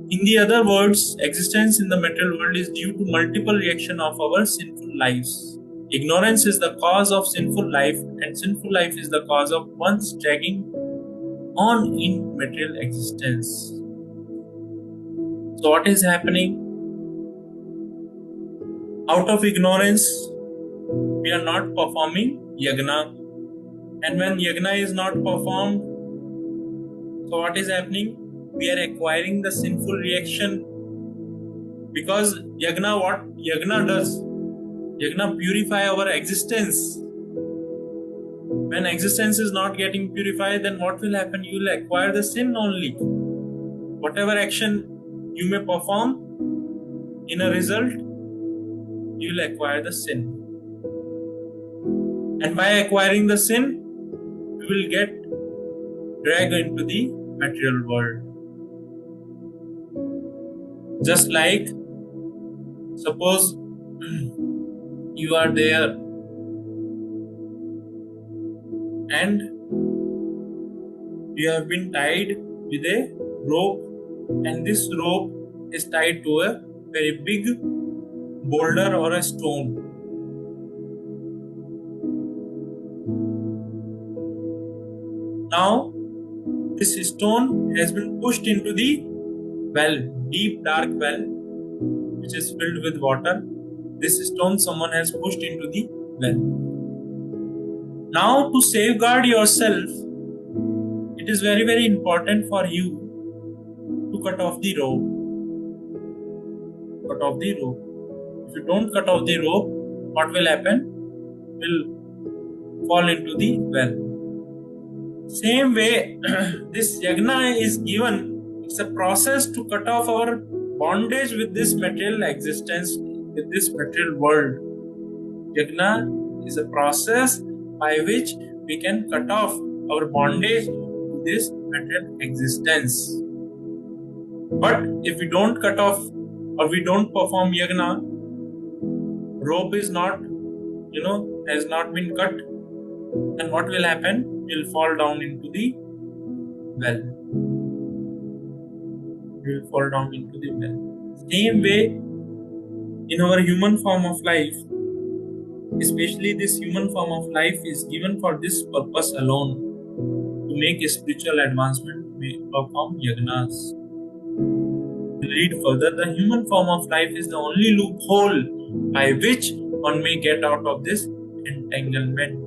In the other words, existence in the material world is due to multiple reactions of our sinful lives. Ignorance is the cause of sinful life, and sinful life is the cause of one's dragging on in material existence. So what is happening? Out of ignorance, we are not performing yagna. And when yagna is not performed, so what is happening? We are acquiring the sinful reaction. Because yagna, what yagna does? Yagna purify our existence. When existence is not getting purified, then what will happen? You will acquire the sin only. Whatever action you may perform, in a result, you will acquire the sin. And by acquiring the sin, you will get dragged into the material world. Just like, suppose you are there and you have been tied with a rope, and this rope is tied to a very big boulder or a stone. Now, this stone has been pushed into the well, deep dark well, which is filled with water. This stone someone has pushed into the well. Now, to safeguard yourself, it is very, very important for you to cut off the rope. Cut off the rope. If you don't cut off the rope, what will happen? Will fall into the well. Same way, this yagna is given. It's a process to cut off our bondage with this material existence, with this material world. Yagna is a process by which we can cut off our bondage to this material existence. But if we don't cut off or we don't perform yagna, rope is not, has not been cut, then what will happen? We'll fall down into the well. We will fall down into the well. Same way, in our human form of life, especially this human form of life is given for this purpose alone, to make a spiritual advancement, we perform yagnas. We read further, the human form of life is the only loophole by which one may get out of this entanglement.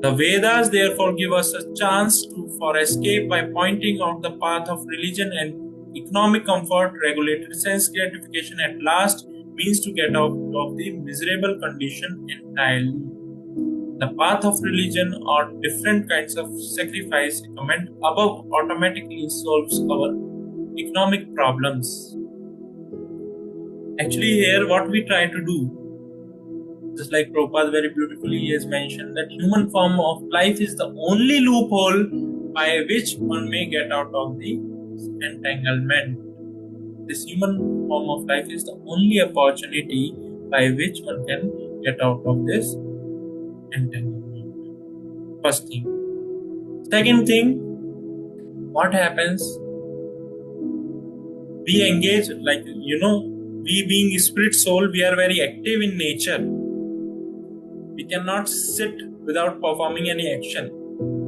The Vedas therefore give us a chance for escape by pointing out the path of religion and economic comfort, regulated sense gratification at last means to get out of the miserable condition entirely. The path of religion or different kinds of sacrifice comment above automatically solves our economic problems. Actually, here what we try to do, just like Prabhupada very beautifully has mentioned, that human form of life is the only loophole by which one may get out of the entanglement. This human form of life is the only opportunity by which one can get out of this entanglement. First thing. Second thing, what happens? We engage, we being spirit soul, we are very active in nature. We cannot sit without performing any action.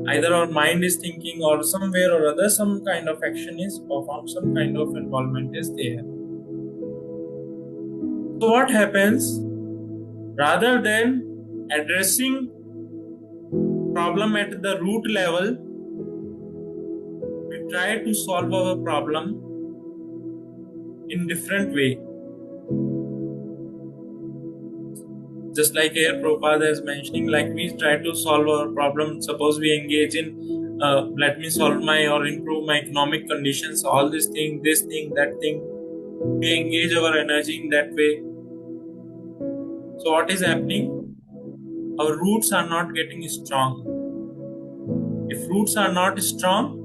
Either our mind is thinking or somewhere or other some kind of action is performed, some kind of involvement is there. So what happens? Rather than addressing problem at the root level, we try to solve our problem in different way. Just like here Prabhupada is mentioning, like we try to solve our problem. Suppose we engage in, let me solve my or improve my economic conditions, all this thing, that thing. We engage our energy in that way. So what is happening? Our roots are not getting strong. If roots are not strong,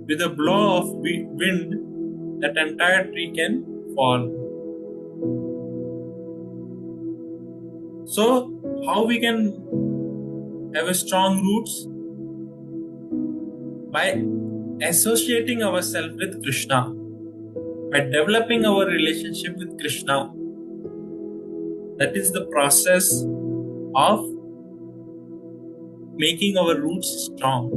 with a blow of wind, that entire tree can fall. So how we can have a strong roots? By associating ourselves with Krishna, by developing our relationship with Krishna. That is the process of making our roots strong,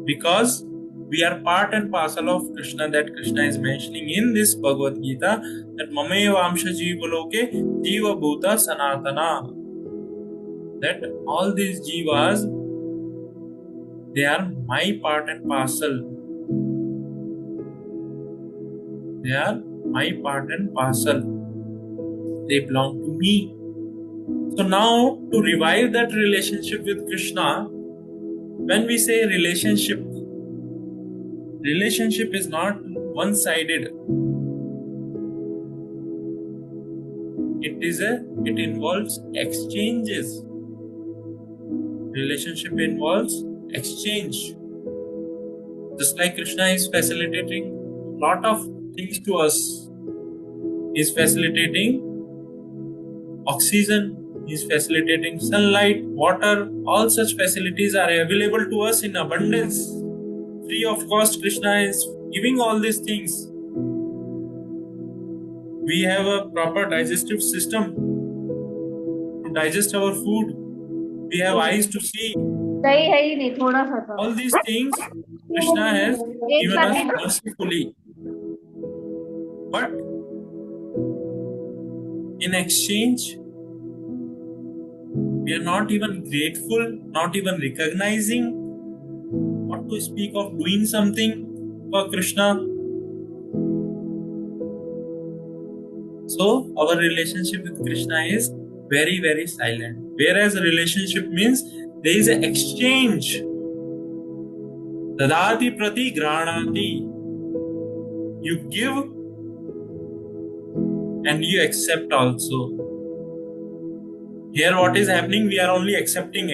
because we are part and parcel of Krishna. That Krishna is mentioning in this Bhagavad Gita, that Mameva Amsha Jivaloke Jiva Bhuta Sanatana, that all these jivas, they are my part and parcel. They are my part and parcel. They belong to me. So now, to revive that relationship with Krishna, when we say relationship is not one-sided. It involves exchanges. Relationship involves exchange. Just like Krishna is facilitating a lot of things to us. He is facilitating oxygen, he is facilitating sunlight, water, all such facilities are available to us in abundance. Free of cost, Krishna is giving all these things. We have a proper digestive system to digest our food. We have eyes to see. All these things Krishna has given us mercifully. But in exchange, we are not even grateful, not even recognizing, what to speak of doing something for Krishna. So our relationship with Krishna is very, very silent. Whereas a relationship means there is an exchange. Dadati prati granati. You give and you accept also. Here what is happening? We are only accepting.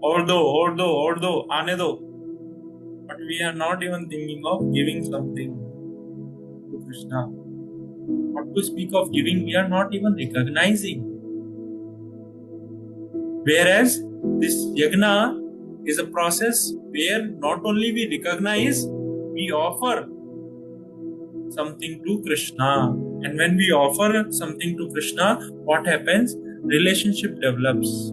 Or do, aane do. But we are not even thinking of giving something to Krishna. What to speak of giving, we are not even recognizing. Whereas this yagna is a process where not only we recognize, we offer something to Krishna. And when we offer something to Krishna, what happens? Relationship develops.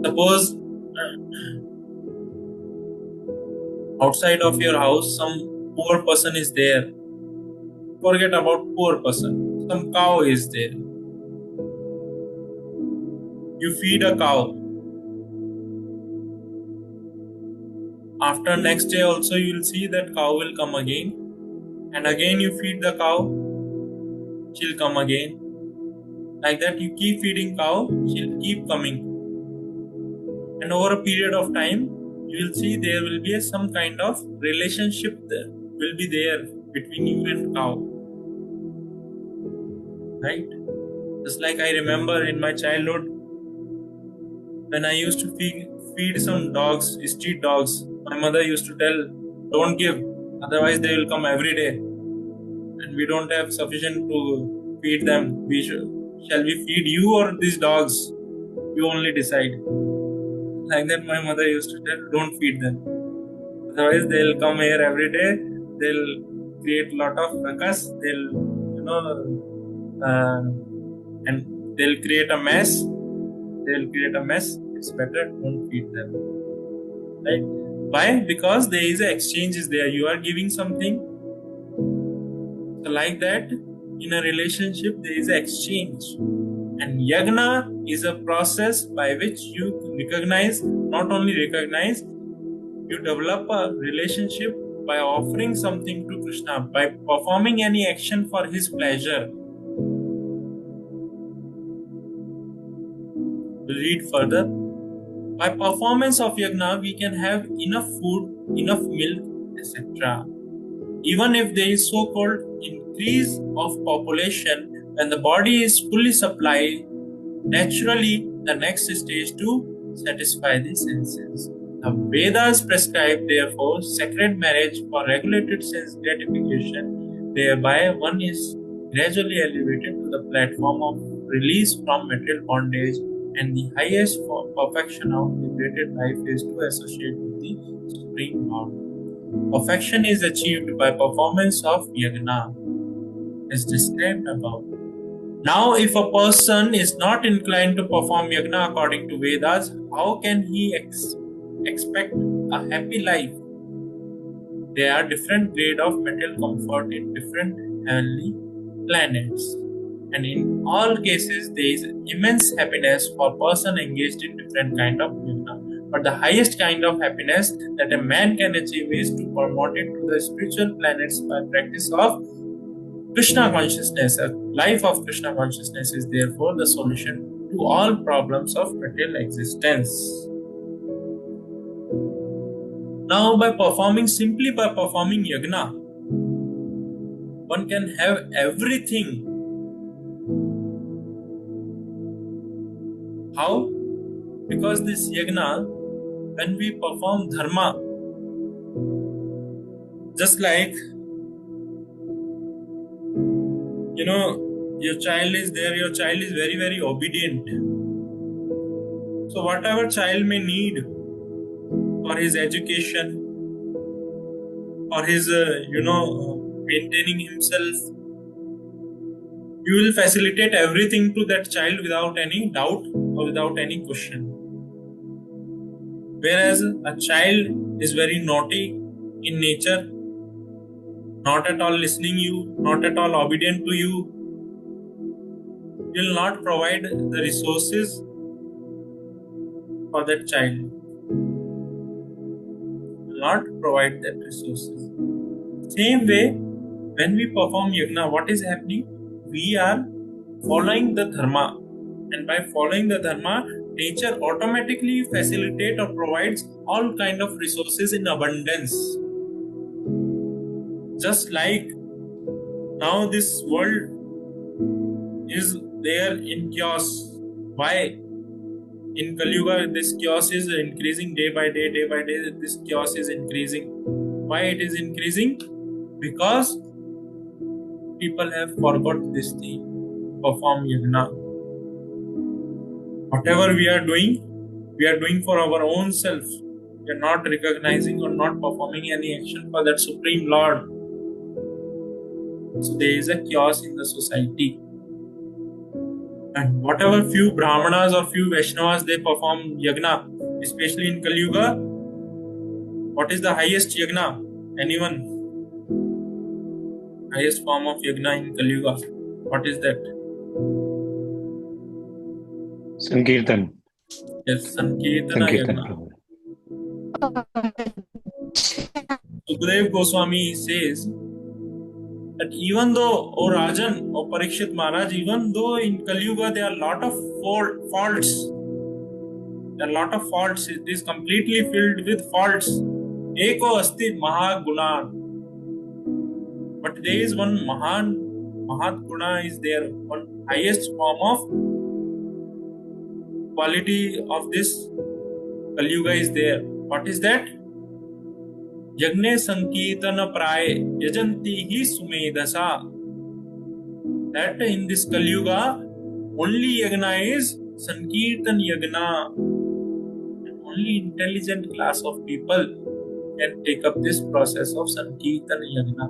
Suppose outside of your house some poor person is there. Forget about poor person. Some cow is there. You feed a cow. After next day also you will see that cow will come again. And again you feed the cow. She'll come again. Like that you keep feeding cow, she'll keep coming. And over a period of time, you will see there will be some kind of relationship there, will be there between you and cow. Right? Just like I remember in my childhood, when I used to feed some dogs, street dogs, my mother used to tell, don't give, otherwise they will come every day. And we don't have sufficient to feed them. Shall we feed you or these dogs? You only decide. Like that my mother used to tell, don't feed them. Otherwise they'll come here every day, they'll create a lot of ruckus, and they'll create a mess. It's better, don't feed them. Right? Why? Because there is an exchange is there. You are giving something. So like that, in a relationship, there is an exchange. And yagna is a process by which you recognize, not only recognize, you develop a relationship by offering something to Krishna by performing any action for his pleasure. We'll read further. By performance of yajna, we can have enough food, enough milk, etc. Even if there is so-called increase of population, when the body is fully supplied, naturally the next stage to satisfy the senses. The Vedas prescribe therefore sacred marriage for regulated sense gratification, thereby one is gradually elevated to the platform of release from material bondage, and the highest perfection of liberated life is to associate with the Supreme Lord. Perfection is achieved by performance of yajna, as described above. Now, if a person is not inclined to perform yajna according to Vedas, how can he expect a happy life? There are different grades of material comfort in different heavenly planets, and in all cases, there is immense happiness for a person engaged in different kind of yajna. But the highest kind of happiness that a man can achieve is to promote it to the spiritual planets by practice of Krishna consciousness. A life of Krishna consciousness is therefore the solution to all problems of material existence. Now, simply by performing yajna, one can have everything. How? Because this yajna, when we perform dharma, just like, your child is there, your child is very, very obedient. So whatever child may need for his education, for his, maintaining himself, you will facilitate everything to that child without any doubt or without any question. Whereas a child is very naughty in nature, not at all listening you, not at all obedient to you, will not provide the resources for that child. Will not provide that resources. Same way, when we perform yajna, what is happening? We are following the dharma, and by following the dharma, nature automatically facilitates or provides all kind of resources in abundance. Just like now this world is there in chaos. Why? In Kali Yuga, this chaos is increasing day by day, this chaos is increasing. Why it is increasing? Because people have forgot this thing, perform yajna. Whatever we are doing for our own self. We are not recognizing or not performing any action for that Supreme Lord. So there is a chaos in the society. And whatever few Brahmanas or few Vaishnavas, they perform yajna, especially in Kali Yuga. What is the highest yajna? Anyone? Highest form of yajna in Kali Yuga. What is that? Sankirtan. Yes, Sankirtana yajna. Sukadeva Goswami says that even though, O Rajan, O Parikshit Maharaj, even though in Kali Yuga there are a lot of faults, it is completely filled with faults. Eko asti mahaguna. But there is one Mahat Guna is there, one highest form of quality of this Kali Yuga is there. What is that? Yagne Sankirtana Praye Yajanti hi Sumedasa. That in this Kali Yuga, only yajna is Sankirtan yajna. And only intelligent class of people can take up this process of Sankirtan yajna.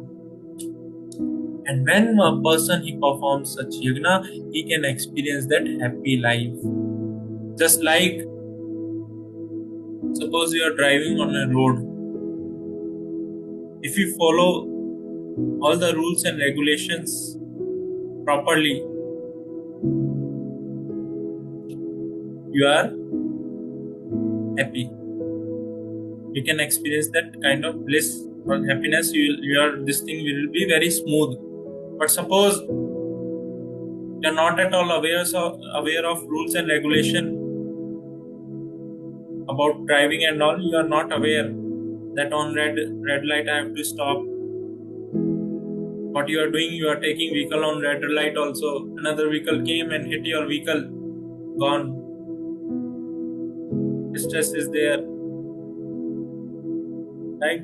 And when a person he performs such yajna, he can experience that happy life. Just like, suppose you are driving on a road. If you follow all the rules and regulations properly, you are happy. You can experience that kind of bliss For happiness, this thing will be very smooth. But suppose you are not at all aware of rules and regulation about driving and all. You are not aware that on red light I have to stop. What you are doing, you are taking vehicle on red light also. Another vehicle came and hit your vehicle. Gone. Stress is there. Right?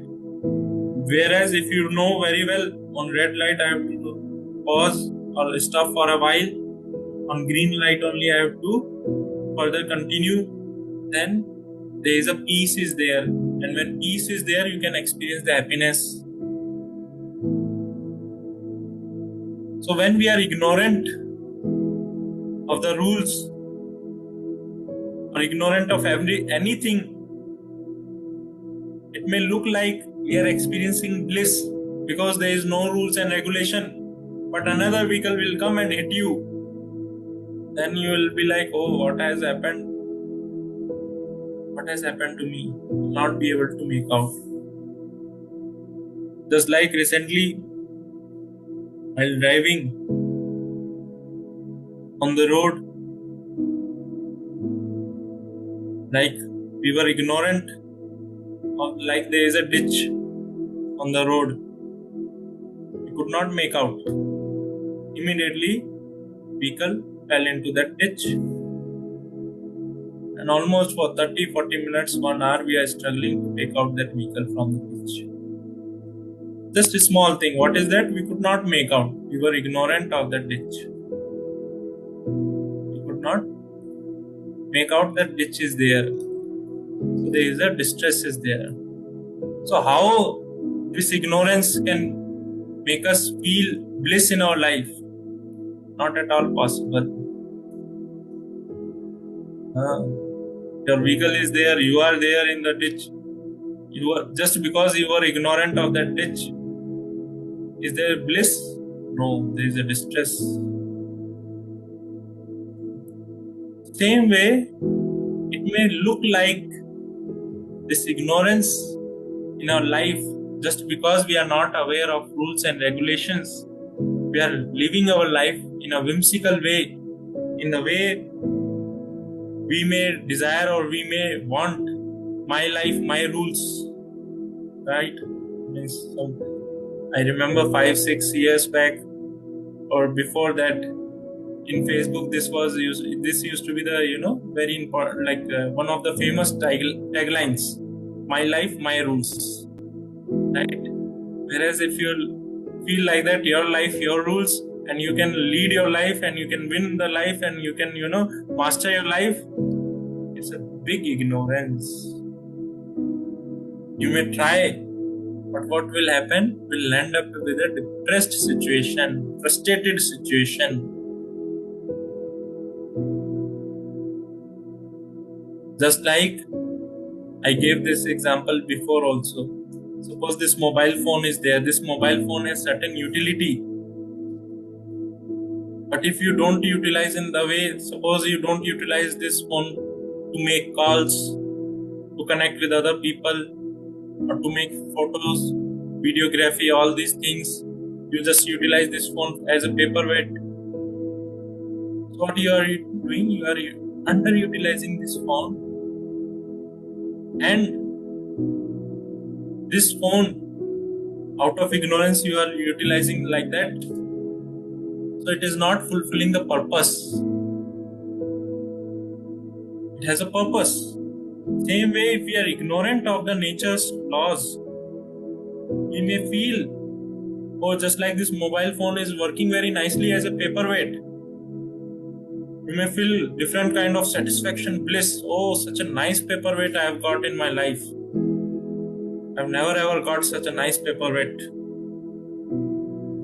Whereas if you know very well, on red light I have to pause or stop for a while. On green light only I have to further continue. Then there is a peace is there. And when peace is there, you can experience the happiness. So when we are ignorant of the rules or ignorant of anything, it may look like we are experiencing bliss because there is no rules and regulation. But another vehicle will come and hit you. Then you will be like, oh, what has happened? What has happened to me? Not be able to make out. Just like recently, while driving on the road, like we were ignorant of, like there is a ditch on the road. We could not make out. Immediately, vehicle fell into that ditch. And almost for 30-40 minutes, 1 hour, we are struggling to take out that vehicle from the ditch. Just a small thing. What is that? We could not make out. We were ignorant of that ditch. We could not make out that ditch is there. So there is a distress is there. So how this ignorance can make us feel bliss in our life? Not at all possible. Your vehicle is there, you are there in the ditch. You are just because you are ignorant of that ditch. Is there bliss? No, there is a distress. Same way, it may look like this ignorance in our life just because we are not aware of rules and regulations. We are living our life in a whimsical way, in a way we may desire or we may want my life, my rules, right? I remember 5-6 years back or before that in Facebook, this used to be the very important, like one of the famous taglines: "My life, my rules." Right? Whereas if you feel like that, your life, your rules, and you can lead your life and you can win the life and you can master your life, it's a big ignorance. You may try, but what will happen? We'll end up with a depressed situation, frustrated situation. Just like I gave this example before also. Suppose this mobile phone is there. This mobile phone has certain utility. But if you don't utilize in the way, suppose you don't utilize this phone to make calls, to connect with other people, or to make photos, videography, all these things, you just utilize this phone as a paperweight. So what you are doing? You are underutilizing this phone. And this phone, out of ignorance, you are utilizing like that. So it is not fulfilling the purpose. It has a purpose. Same way, if we are ignorant of the nature's laws, we may feel, oh, just like this mobile phone is working very nicely as a paperweight. You may feel different kind of satisfaction, bliss. Oh, such a nice paperweight I have got in my life. I've never ever got such a nice paperweight.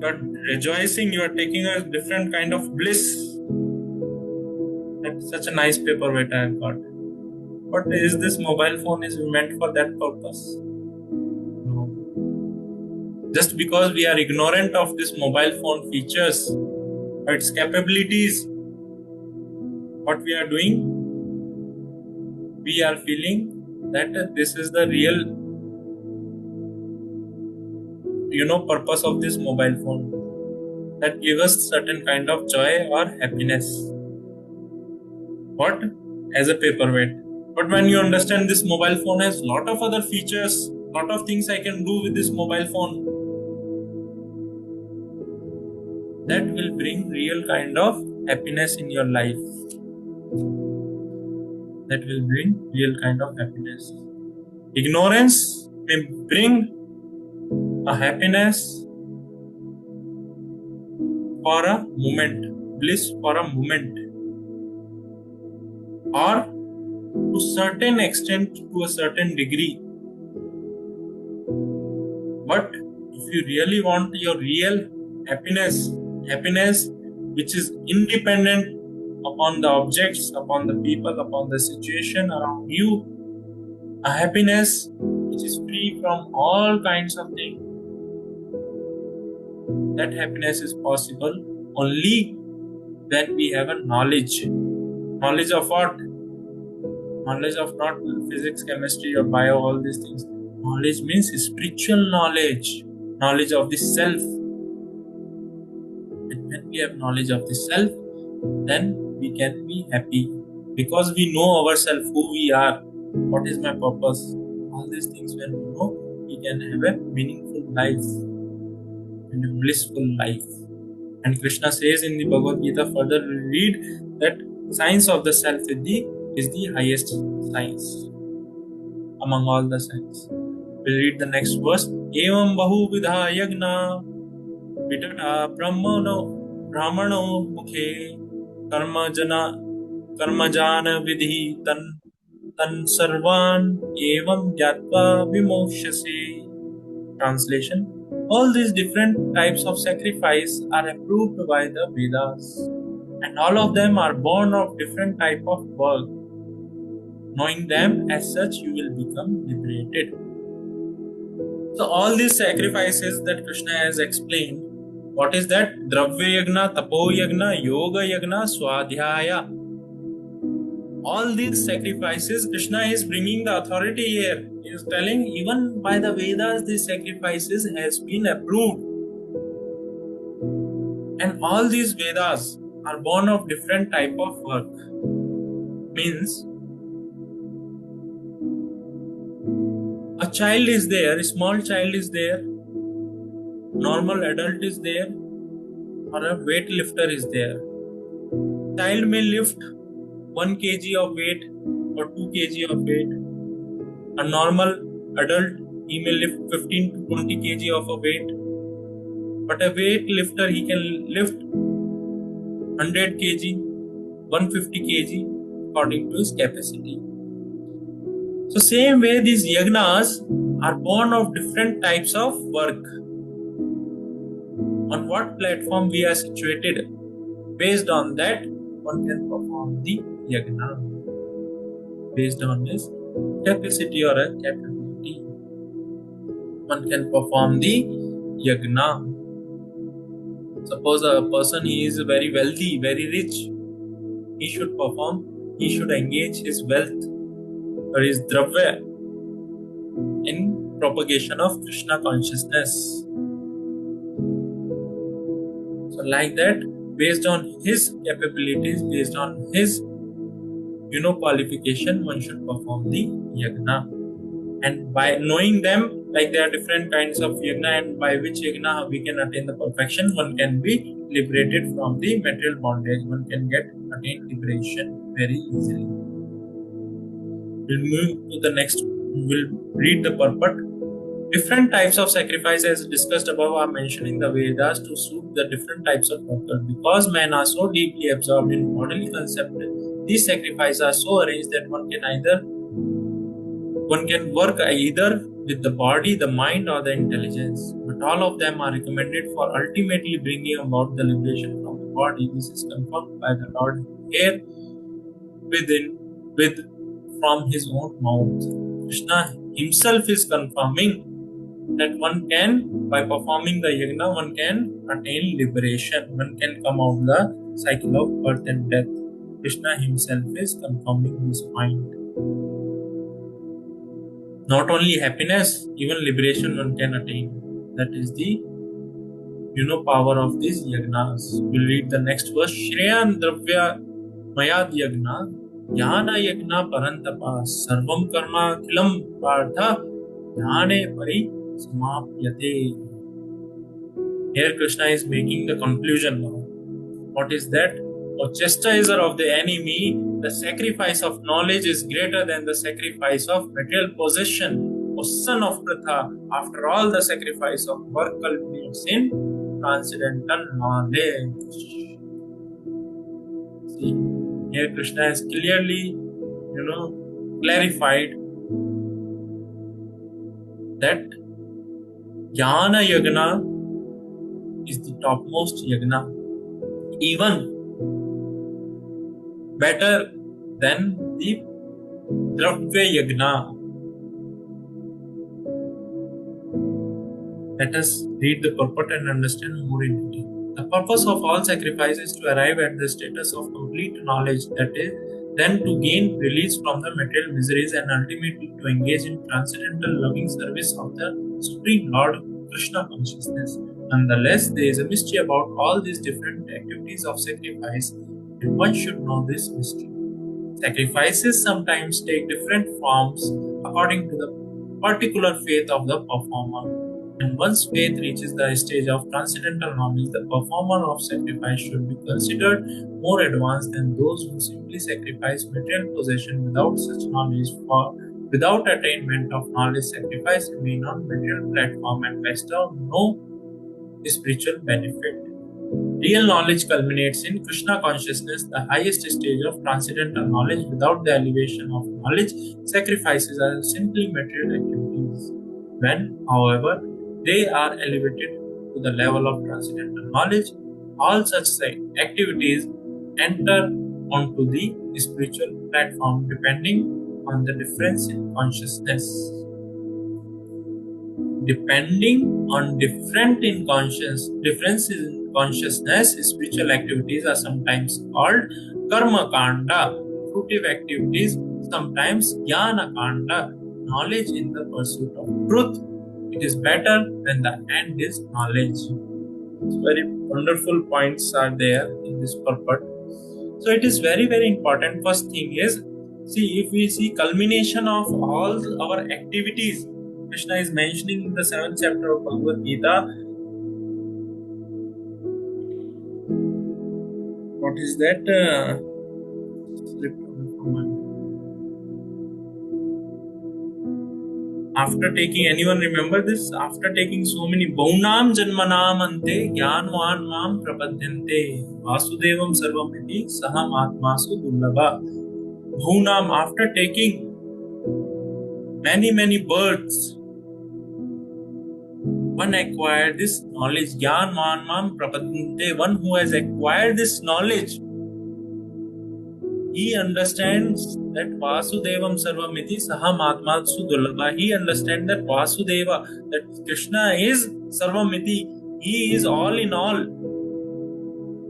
You are rejoicing, you are taking a different kind of bliss. That such a nice paperweight I have got. But is this mobile phone is meant for that purpose? No. Just because we are ignorant of this mobile phone features, its capabilities, what we are doing, we are feeling that this is the real purpose of this mobile phone that give us certain kind of joy or happiness. What? As a paperweight. But when you understand this mobile phone has lot of other features, lot of things I can do with this mobile phone, that will bring real kind of happiness in your life. That will bring real kind of happiness. Ignorance may bring a happiness for a moment, bliss for a moment, or to certain extent, to a certain degree. But if you really want your real happiness which is independent upon the objects, upon the people, upon the situation around you, a happiness which is free from all kinds of things, that happiness is possible only when we have a knowledge. Knowledge of what? Knowledge of not physics, chemistry or bio, all these things. Knowledge means spiritual knowledge. Knowledge of the self. And when we have knowledge of the self, then we can be happy. Because we know ourselves, who we are, what is my purpose. All these things when we know, we can have a meaningful life and a blissful life. And Krishna says in the Bhagavad Gita, further we read that science of the self is the highest science among all the science. We'll read the next verse. Evam bahu vidha yagna vitata brahmano mukhe karma jana vidhi tan sarvan evam gyatva vimokshase. Translation: all these different types of sacrifice are approved by the Vedas, and all of them are born of different type of work. Knowing them as such, you will become liberated. So all these sacrifices that Krishna has explained, what is that? Dravya yagna, tapo yagna, yoga yagna, swadhyaya. All these sacrifices, Krishna is bringing the authority here. He is telling even by the Vedas, these sacrifices has been approved. And all these Vedas are born of different type of work. Means, a child is there, a small child is there, normal adult is there, or a weightlifter is there. Child may lift 1 kg of weight or 2 kg of weight. A normal adult, he may lift 15 to 20 kg of a weight. But a weightlifter, he can lift 100 kg, 150 kg according to his capacity. So same way, these yagnas are born of different types of work. On what platform we are situated, based on that, one can perform the yagna. Based on his capacity or a capability, one can perform the yagna. Suppose a person is very wealthy, very rich, he should engage his wealth or his dravya in propagation of Krishna consciousness. So like that, based on his capabilities, based on his qualification, one should perform the yagna. And by knowing them, like there are different kinds of yagna, and by which yagna we can attain the perfection, one can be liberated from the material bondage. One can attain liberation very easily. We'll move to the next. We'll read the purport. Different types of sacrifice, as discussed above, are mentioned in the Vedas to suit the different types of workers. Because men are so deeply absorbed in bodily concept, these sacrifices are so arranged that one can work either with the body, the mind, or the intelligence. But all of them are recommended for ultimately bringing about the liberation from the body. This is confirmed by the Lord here from his own mouth. Krishna himself is confirming that one can, by performing the yagna, one can attain liberation. One can come out of the cycle of birth and death. Krishna himself is confirming this point. Not only happiness, even liberation one can attain. That is the power of these yagnas. We'll read the next verse. Shreyan dravya mayad yagna jnana yagna parantapa sarvam karma khilam partha jnane pari samapyate. Here Krishna is making the conclusion now. What is that? O chastiser of the enemy, the sacrifice of knowledge is greater than the sacrifice of material possession. O son of Pratha, after all, the sacrifice of work culminates in transcendental knowledge. See, here Krishna has clearly, clarified that Jnana Yagna is the topmost yagna, even better than the Dravya Yagna. Let us read the purport and understand more in detail. The purpose of all sacrifice is to arrive at the status of complete knowledge, that is, then to gain release from the material miseries and ultimately to engage in transcendental loving service of the Supreme Lord Krishna consciousness. Nonetheless, there is a mystery about all these different activities of sacrifice, and one should know this mystery. Sacrifices sometimes take different forms according to the particular faith of the performer. And once faith reaches the stage of transcendental knowledge, the performer of sacrifice should be considered more advanced than those who simply sacrifice material possession without such knowledge. For without attainment of knowledge, sacrifice remain on material platform and bestow no spiritual benefit. Real knowledge culminates in Krishna consciousness, the highest stage of transcendental knowledge. Without the elevation of knowledge, sacrifices are simply material activities. When, however, they are elevated to the level of transcendental knowledge, all such activities enter onto the spiritual platform depending on the difference in consciousness. Depending on differences in consciousness, spiritual activities are sometimes called karma kanda, fruitive activities, sometimes jnana kanda, knowledge in the pursuit of truth. It is better when the end is knowledge. So very wonderful points are there in this purport. So it is very, very important. First thing is, see, if we see culmination of all our activities, Krishna is mentioning in the 7th chapter of Bhagavad Gita. What is that? After taking, anyone remember this? After taking so many Baunam Janmanam Ante Jnanvan Mam Prapadyante Vasudevam Sarvamiti Saham Atmasu Dullabha. Baunam, after taking many births, one acquired this knowledge. Jnanvan Mam Prapadyante, one who has acquired this knowledge, he understands that Vasudevam Sarvamiti Saham Atmatsu Dullabha. He understands that Vasudeva, that Krishna is Sarvamiti. He is all in all.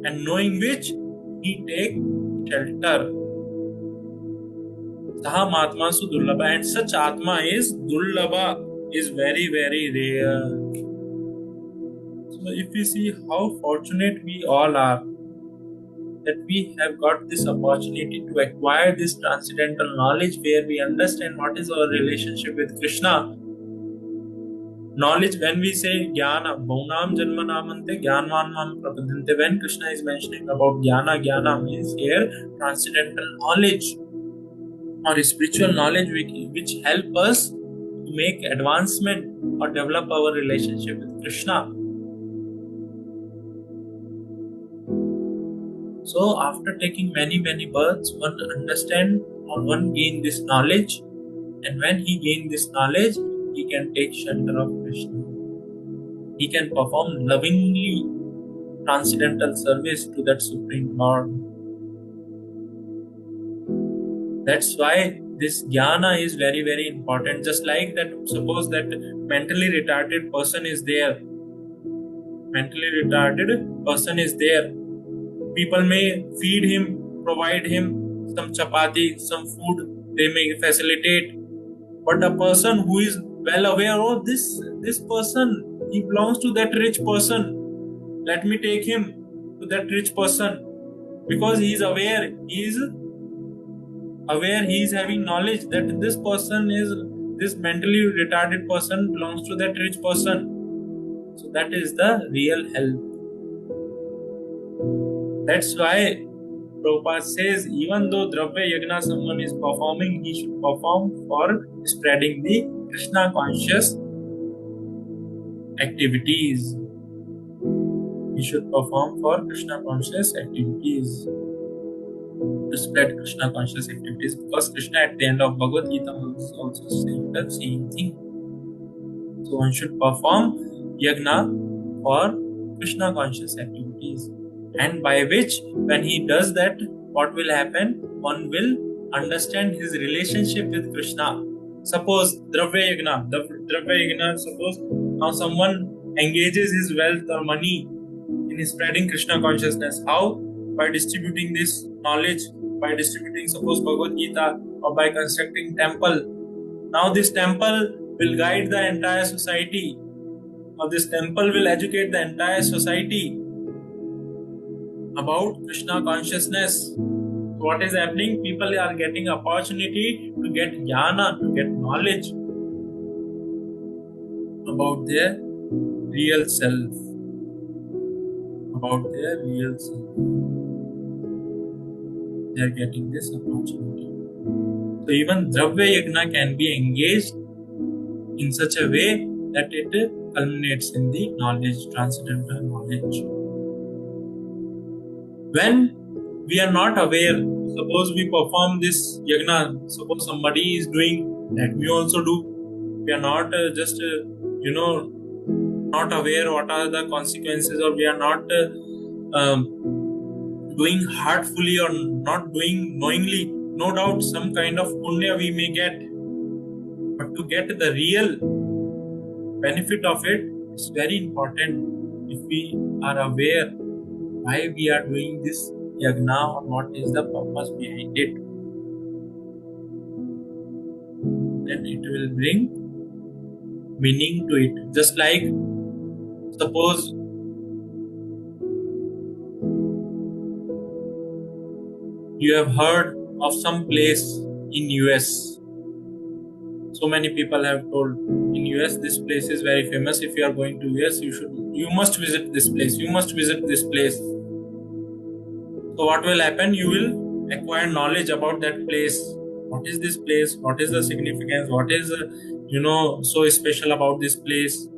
And knowing which, he takes shelter. Saham Atmatsu Dullabha. And such Atma is Dullabha, is very, very rare. So if we see how fortunate we all are, that we have got this opportunity to acquire this transcendental knowledge where we understand what is our relationship with Krishna. Knowledge, when we say Jnana, Baunam Janmanamante Jnanvanam Prapadyante, when Krishna is mentioning about Jnana means here transcendental knowledge or spiritual knowledge which help us to make advancement or develop our relationship with Krishna. So after taking many births, one understand or one gain this knowledge, and when he gain this knowledge, he can take shelter of Krishna. He can perform lovingly transcendental service to that Supreme Lord. That's why this jnana is very, very important. Just like that, suppose that mentally retarded person is there. People may feed him, provide him some chapati, some food, they may facilitate. But a person who is well aware, this person he belongs to that rich person. Let me take him to that rich person, because he is aware, he is having knowledge that this mentally retarded person belongs to that rich person. So that is the real help. That's why Prabhupada says, even though Dravya Yagna someone is performing, he should perform for spreading the Krishna conscious activities. He should perform for Krishna conscious activities, to spread Krishna conscious activities, because Krishna at the end of Bhagavad Gita is also saying the same thing. So one should perform yagna for Krishna conscious activities, and by which, when he does that, what will happen? One will understand his relationship with Krishna. Suppose Dravya Yagna, suppose now someone engages his wealth or money in spreading Krishna consciousness. How? By distributing this knowledge, by distributing, suppose, Bhagavad Gita, or by constructing temple. Now this temple will guide the entire society, or this temple will educate the entire society about Krishna consciousness. So what is happening? People are getting opportunity to get jnana, to get knowledge about their real self. About their real self. They are getting this opportunity. So even Dravya Yagna can be engaged in such a way that it culminates in the knowledge, transcendental knowledge. When we are not aware, suppose we perform this yagna, suppose somebody is doing, let me also do. We are not not aware what are the consequences, or we are not doing heartfully or not doing knowingly. No doubt some kind of punya we may get, but to get the real benefit of it, it's very important if we are aware why we are doing this yagna or what is the purpose behind it. Then it will bring meaning to it. Just like, suppose you have heard of some place in US. So many people have told, in US this place is very famous. If you are going to US, you must visit this place. You must visit this place. So what will happen? You will acquire knowledge about that place. What is this place? What is the significance? What is so special about this place?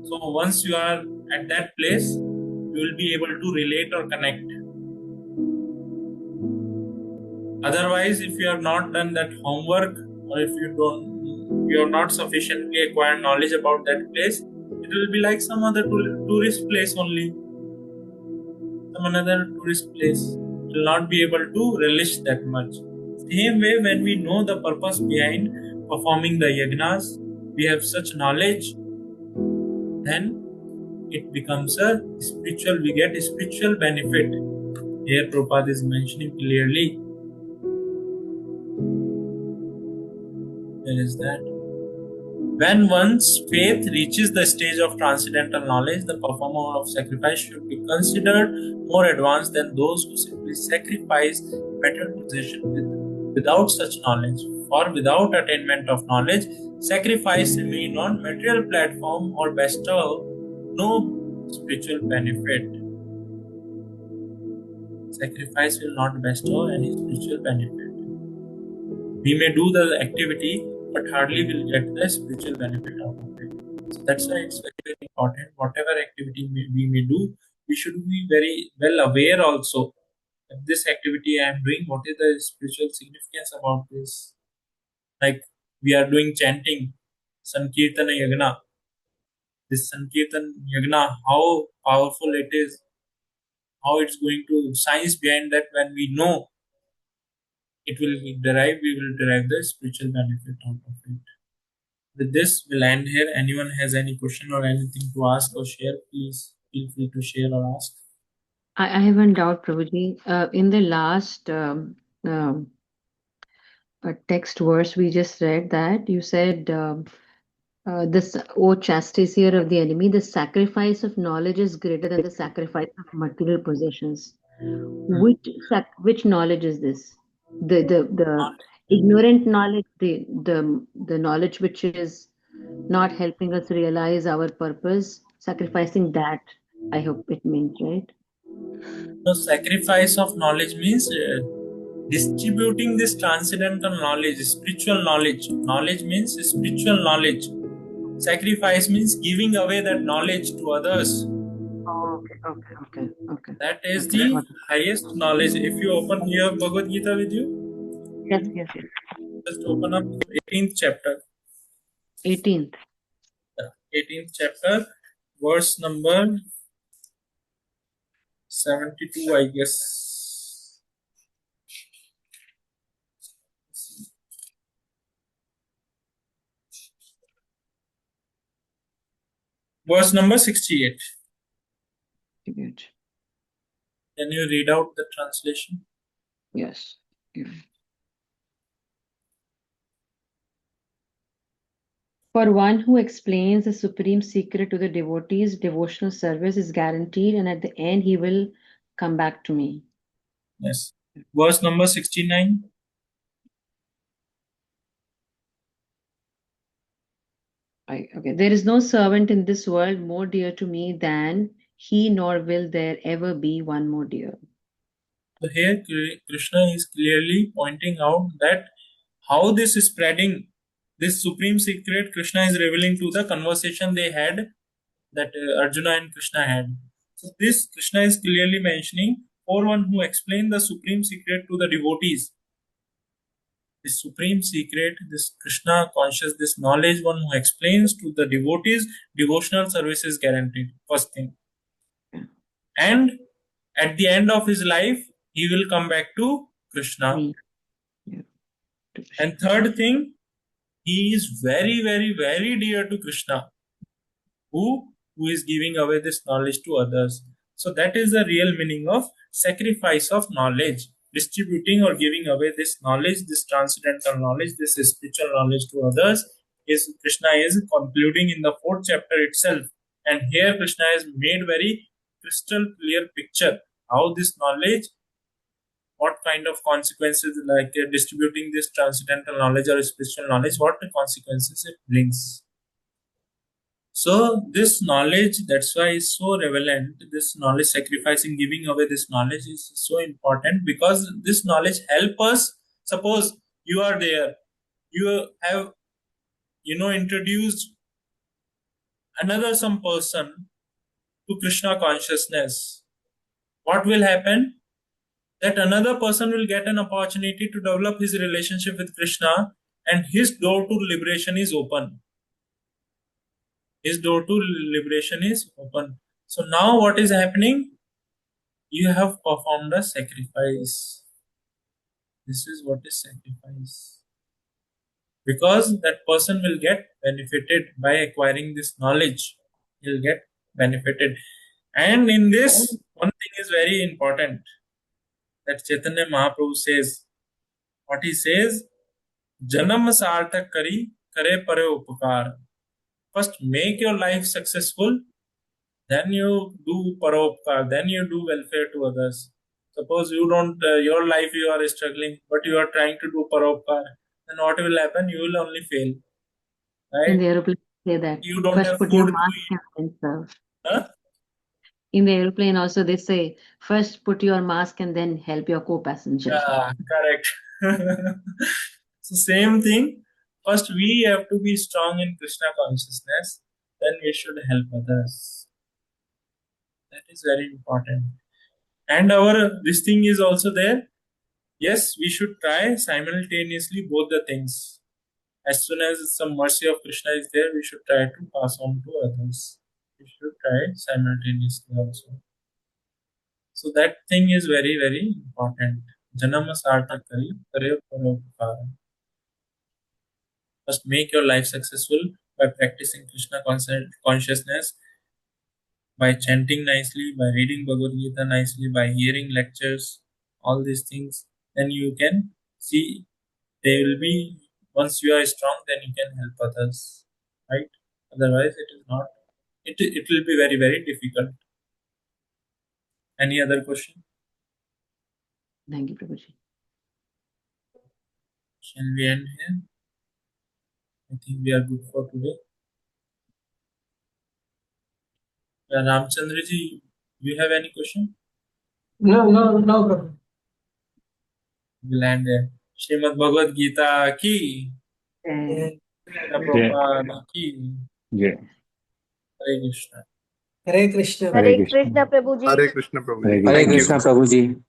So once you are at that place, you will be able to relate or connect. Otherwise, if you have not done that homework, or if you have not sufficiently acquired knowledge about that place, it will be like some other tourist place only. Some another tourist place. You will not be able to relish that much. Same way, when we know the purpose behind performing the yagnas, we have such knowledge, then it becomes we get a spiritual benefit. Here Prabhupada is mentioning clearly. There is that. When one's faith reaches the stage of transcendental knowledge, the performer of sacrifice should be considered more advanced than those who simply sacrifice better possession without such knowledge. For without attainment of knowledge, sacrifice remain on material platform or bestow no spiritual benefit. Sacrifice will not bestow any spiritual benefit. We may do the activity, but hardly will get the spiritual benefit out of it. So that's why it's very, very important. Whatever activity we may do, we should be very well aware also that this activity I am doing, what is the spiritual significance about this? Like we are doing chanting, Sankirtana Yagna. This Sankirtan Yagna, how powerful it is, how it's going to, science behind that, when we know, we will derive the spiritual benefit out of it. With this, we'll end here. Anyone has any question or anything to ask or share, please feel free to share or ask. I have one doubt, Prabhuji. In the last text verse we just read, that you said This, O chastisers of the enemy, the sacrifice of knowledge is greater than the sacrifice of material possessions. Which knowledge is this? The ignorant knowledge, the knowledge which is not helping us realize our purpose, sacrificing that, I hope it means, right? The sacrifice of knowledge means distributing this transcendental knowledge, spiritual knowledge. Knowledge means spiritual knowledge. Sacrifice means giving away that knowledge to others. Oh, okay. That is Okay, the got it. highest knowledge. If you open here Bhagavad Gita with you, Yes. just open up 18th chapter. 18th. 18th chapter, verse number 72, I guess. Verse number 68. Good. Can you read out the translation? Yes. Yeah. For one who explains the supreme secret to the devotees, devotional service is guaranteed, and at the end, he will come back to me. Yes. Verse number 69. Okay. There is no servant in this world more dear to me than he, nor will there ever be one more dear. So here Krishna is clearly pointing out that how this is spreading, this supreme secret Krishna is revealing to the conversation they had, that Arjuna and Krishna had. So this Krishna is clearly mentioning for one who explained the supreme secret to the devotees. This supreme secret, this Krishna conscious, this knowledge, one who explains to the devotees, devotional service is guaranteed. First thing. And at the end of his life, he will come back to Krishna. Me. Yeah. To Krishna. And third thing, he is very, very, very dear to Krishna, who is giving away this knowledge to others. So that is the real meaning of sacrifice of knowledge, distributing or giving away this knowledge, this transcendental knowledge, this spiritual knowledge to others. Is Krishna is concluding in the 4th chapter itself, and here Krishna has made very crystal clear picture how this knowledge, what kind of consequences, like distributing this transcendental knowledge or spiritual knowledge, what consequences it brings. So this knowledge, that's why it's so relevant. This knowledge, sacrificing, giving away this knowledge is so important, because this knowledge help us. Suppose you are there, you have introduced another some person to Krishna consciousness. What will happen? That another person will get an opportunity to develop his relationship with Krishna, and his door to liberation is open. His door to liberation is open. So now what is happening? You have performed a sacrifice. This is what is sacrifice. Because that person will get benefited by acquiring this knowledge. He'll get benefited. And in this, one thing is very important, that Chaitanya Mahaprabhu says. What he says, Janam sarthak kari, kare pare upakar. First, make your life successful, then you do paropkar, then you do welfare to others. Suppose you don't, your life you are struggling, but you are trying to do paropkar, then what will happen? You will only fail, In right? the aeroplane, say that. You don't First have put food your to mask eat. and then serve. Huh? In the aeroplane also they say, first put your mask and then help your co-passenger. Yeah, correct. So same thing. First, we have to be strong in Krishna consciousness. Then we should help others. That is very important. And this thing is also there. Yes, we should try simultaneously both the things. As soon as some mercy of Krishna is there, we should try to pass on to others. We should try simultaneously also. So that thing is very, very important. Janama sartha kari, kare paropkara. First, make your life successful by practicing Krishna consciousness, by chanting nicely, by reading Bhagavad Gita nicely, by hearing lectures, all these things. Then you can see, they will be, once you are strong, then you can help others. right? Otherwise, it is not. It will be very, very difficult. Any other question? Thank you, Prabhuji. Shall we end here? I think we are good for today. Ramchandra ji, do you have any question? No, Prabhu. We'll end there. Srimad Bhagavad Gita ki, Yeah. Prabhupada ki, Jai. Hare Krishna. Hare Krishna. Hare Hare Krishna. Krishna, Prabhuji. Hare Krishna, Prabhuji. Hare Thank you. Krishna, Prabhuji.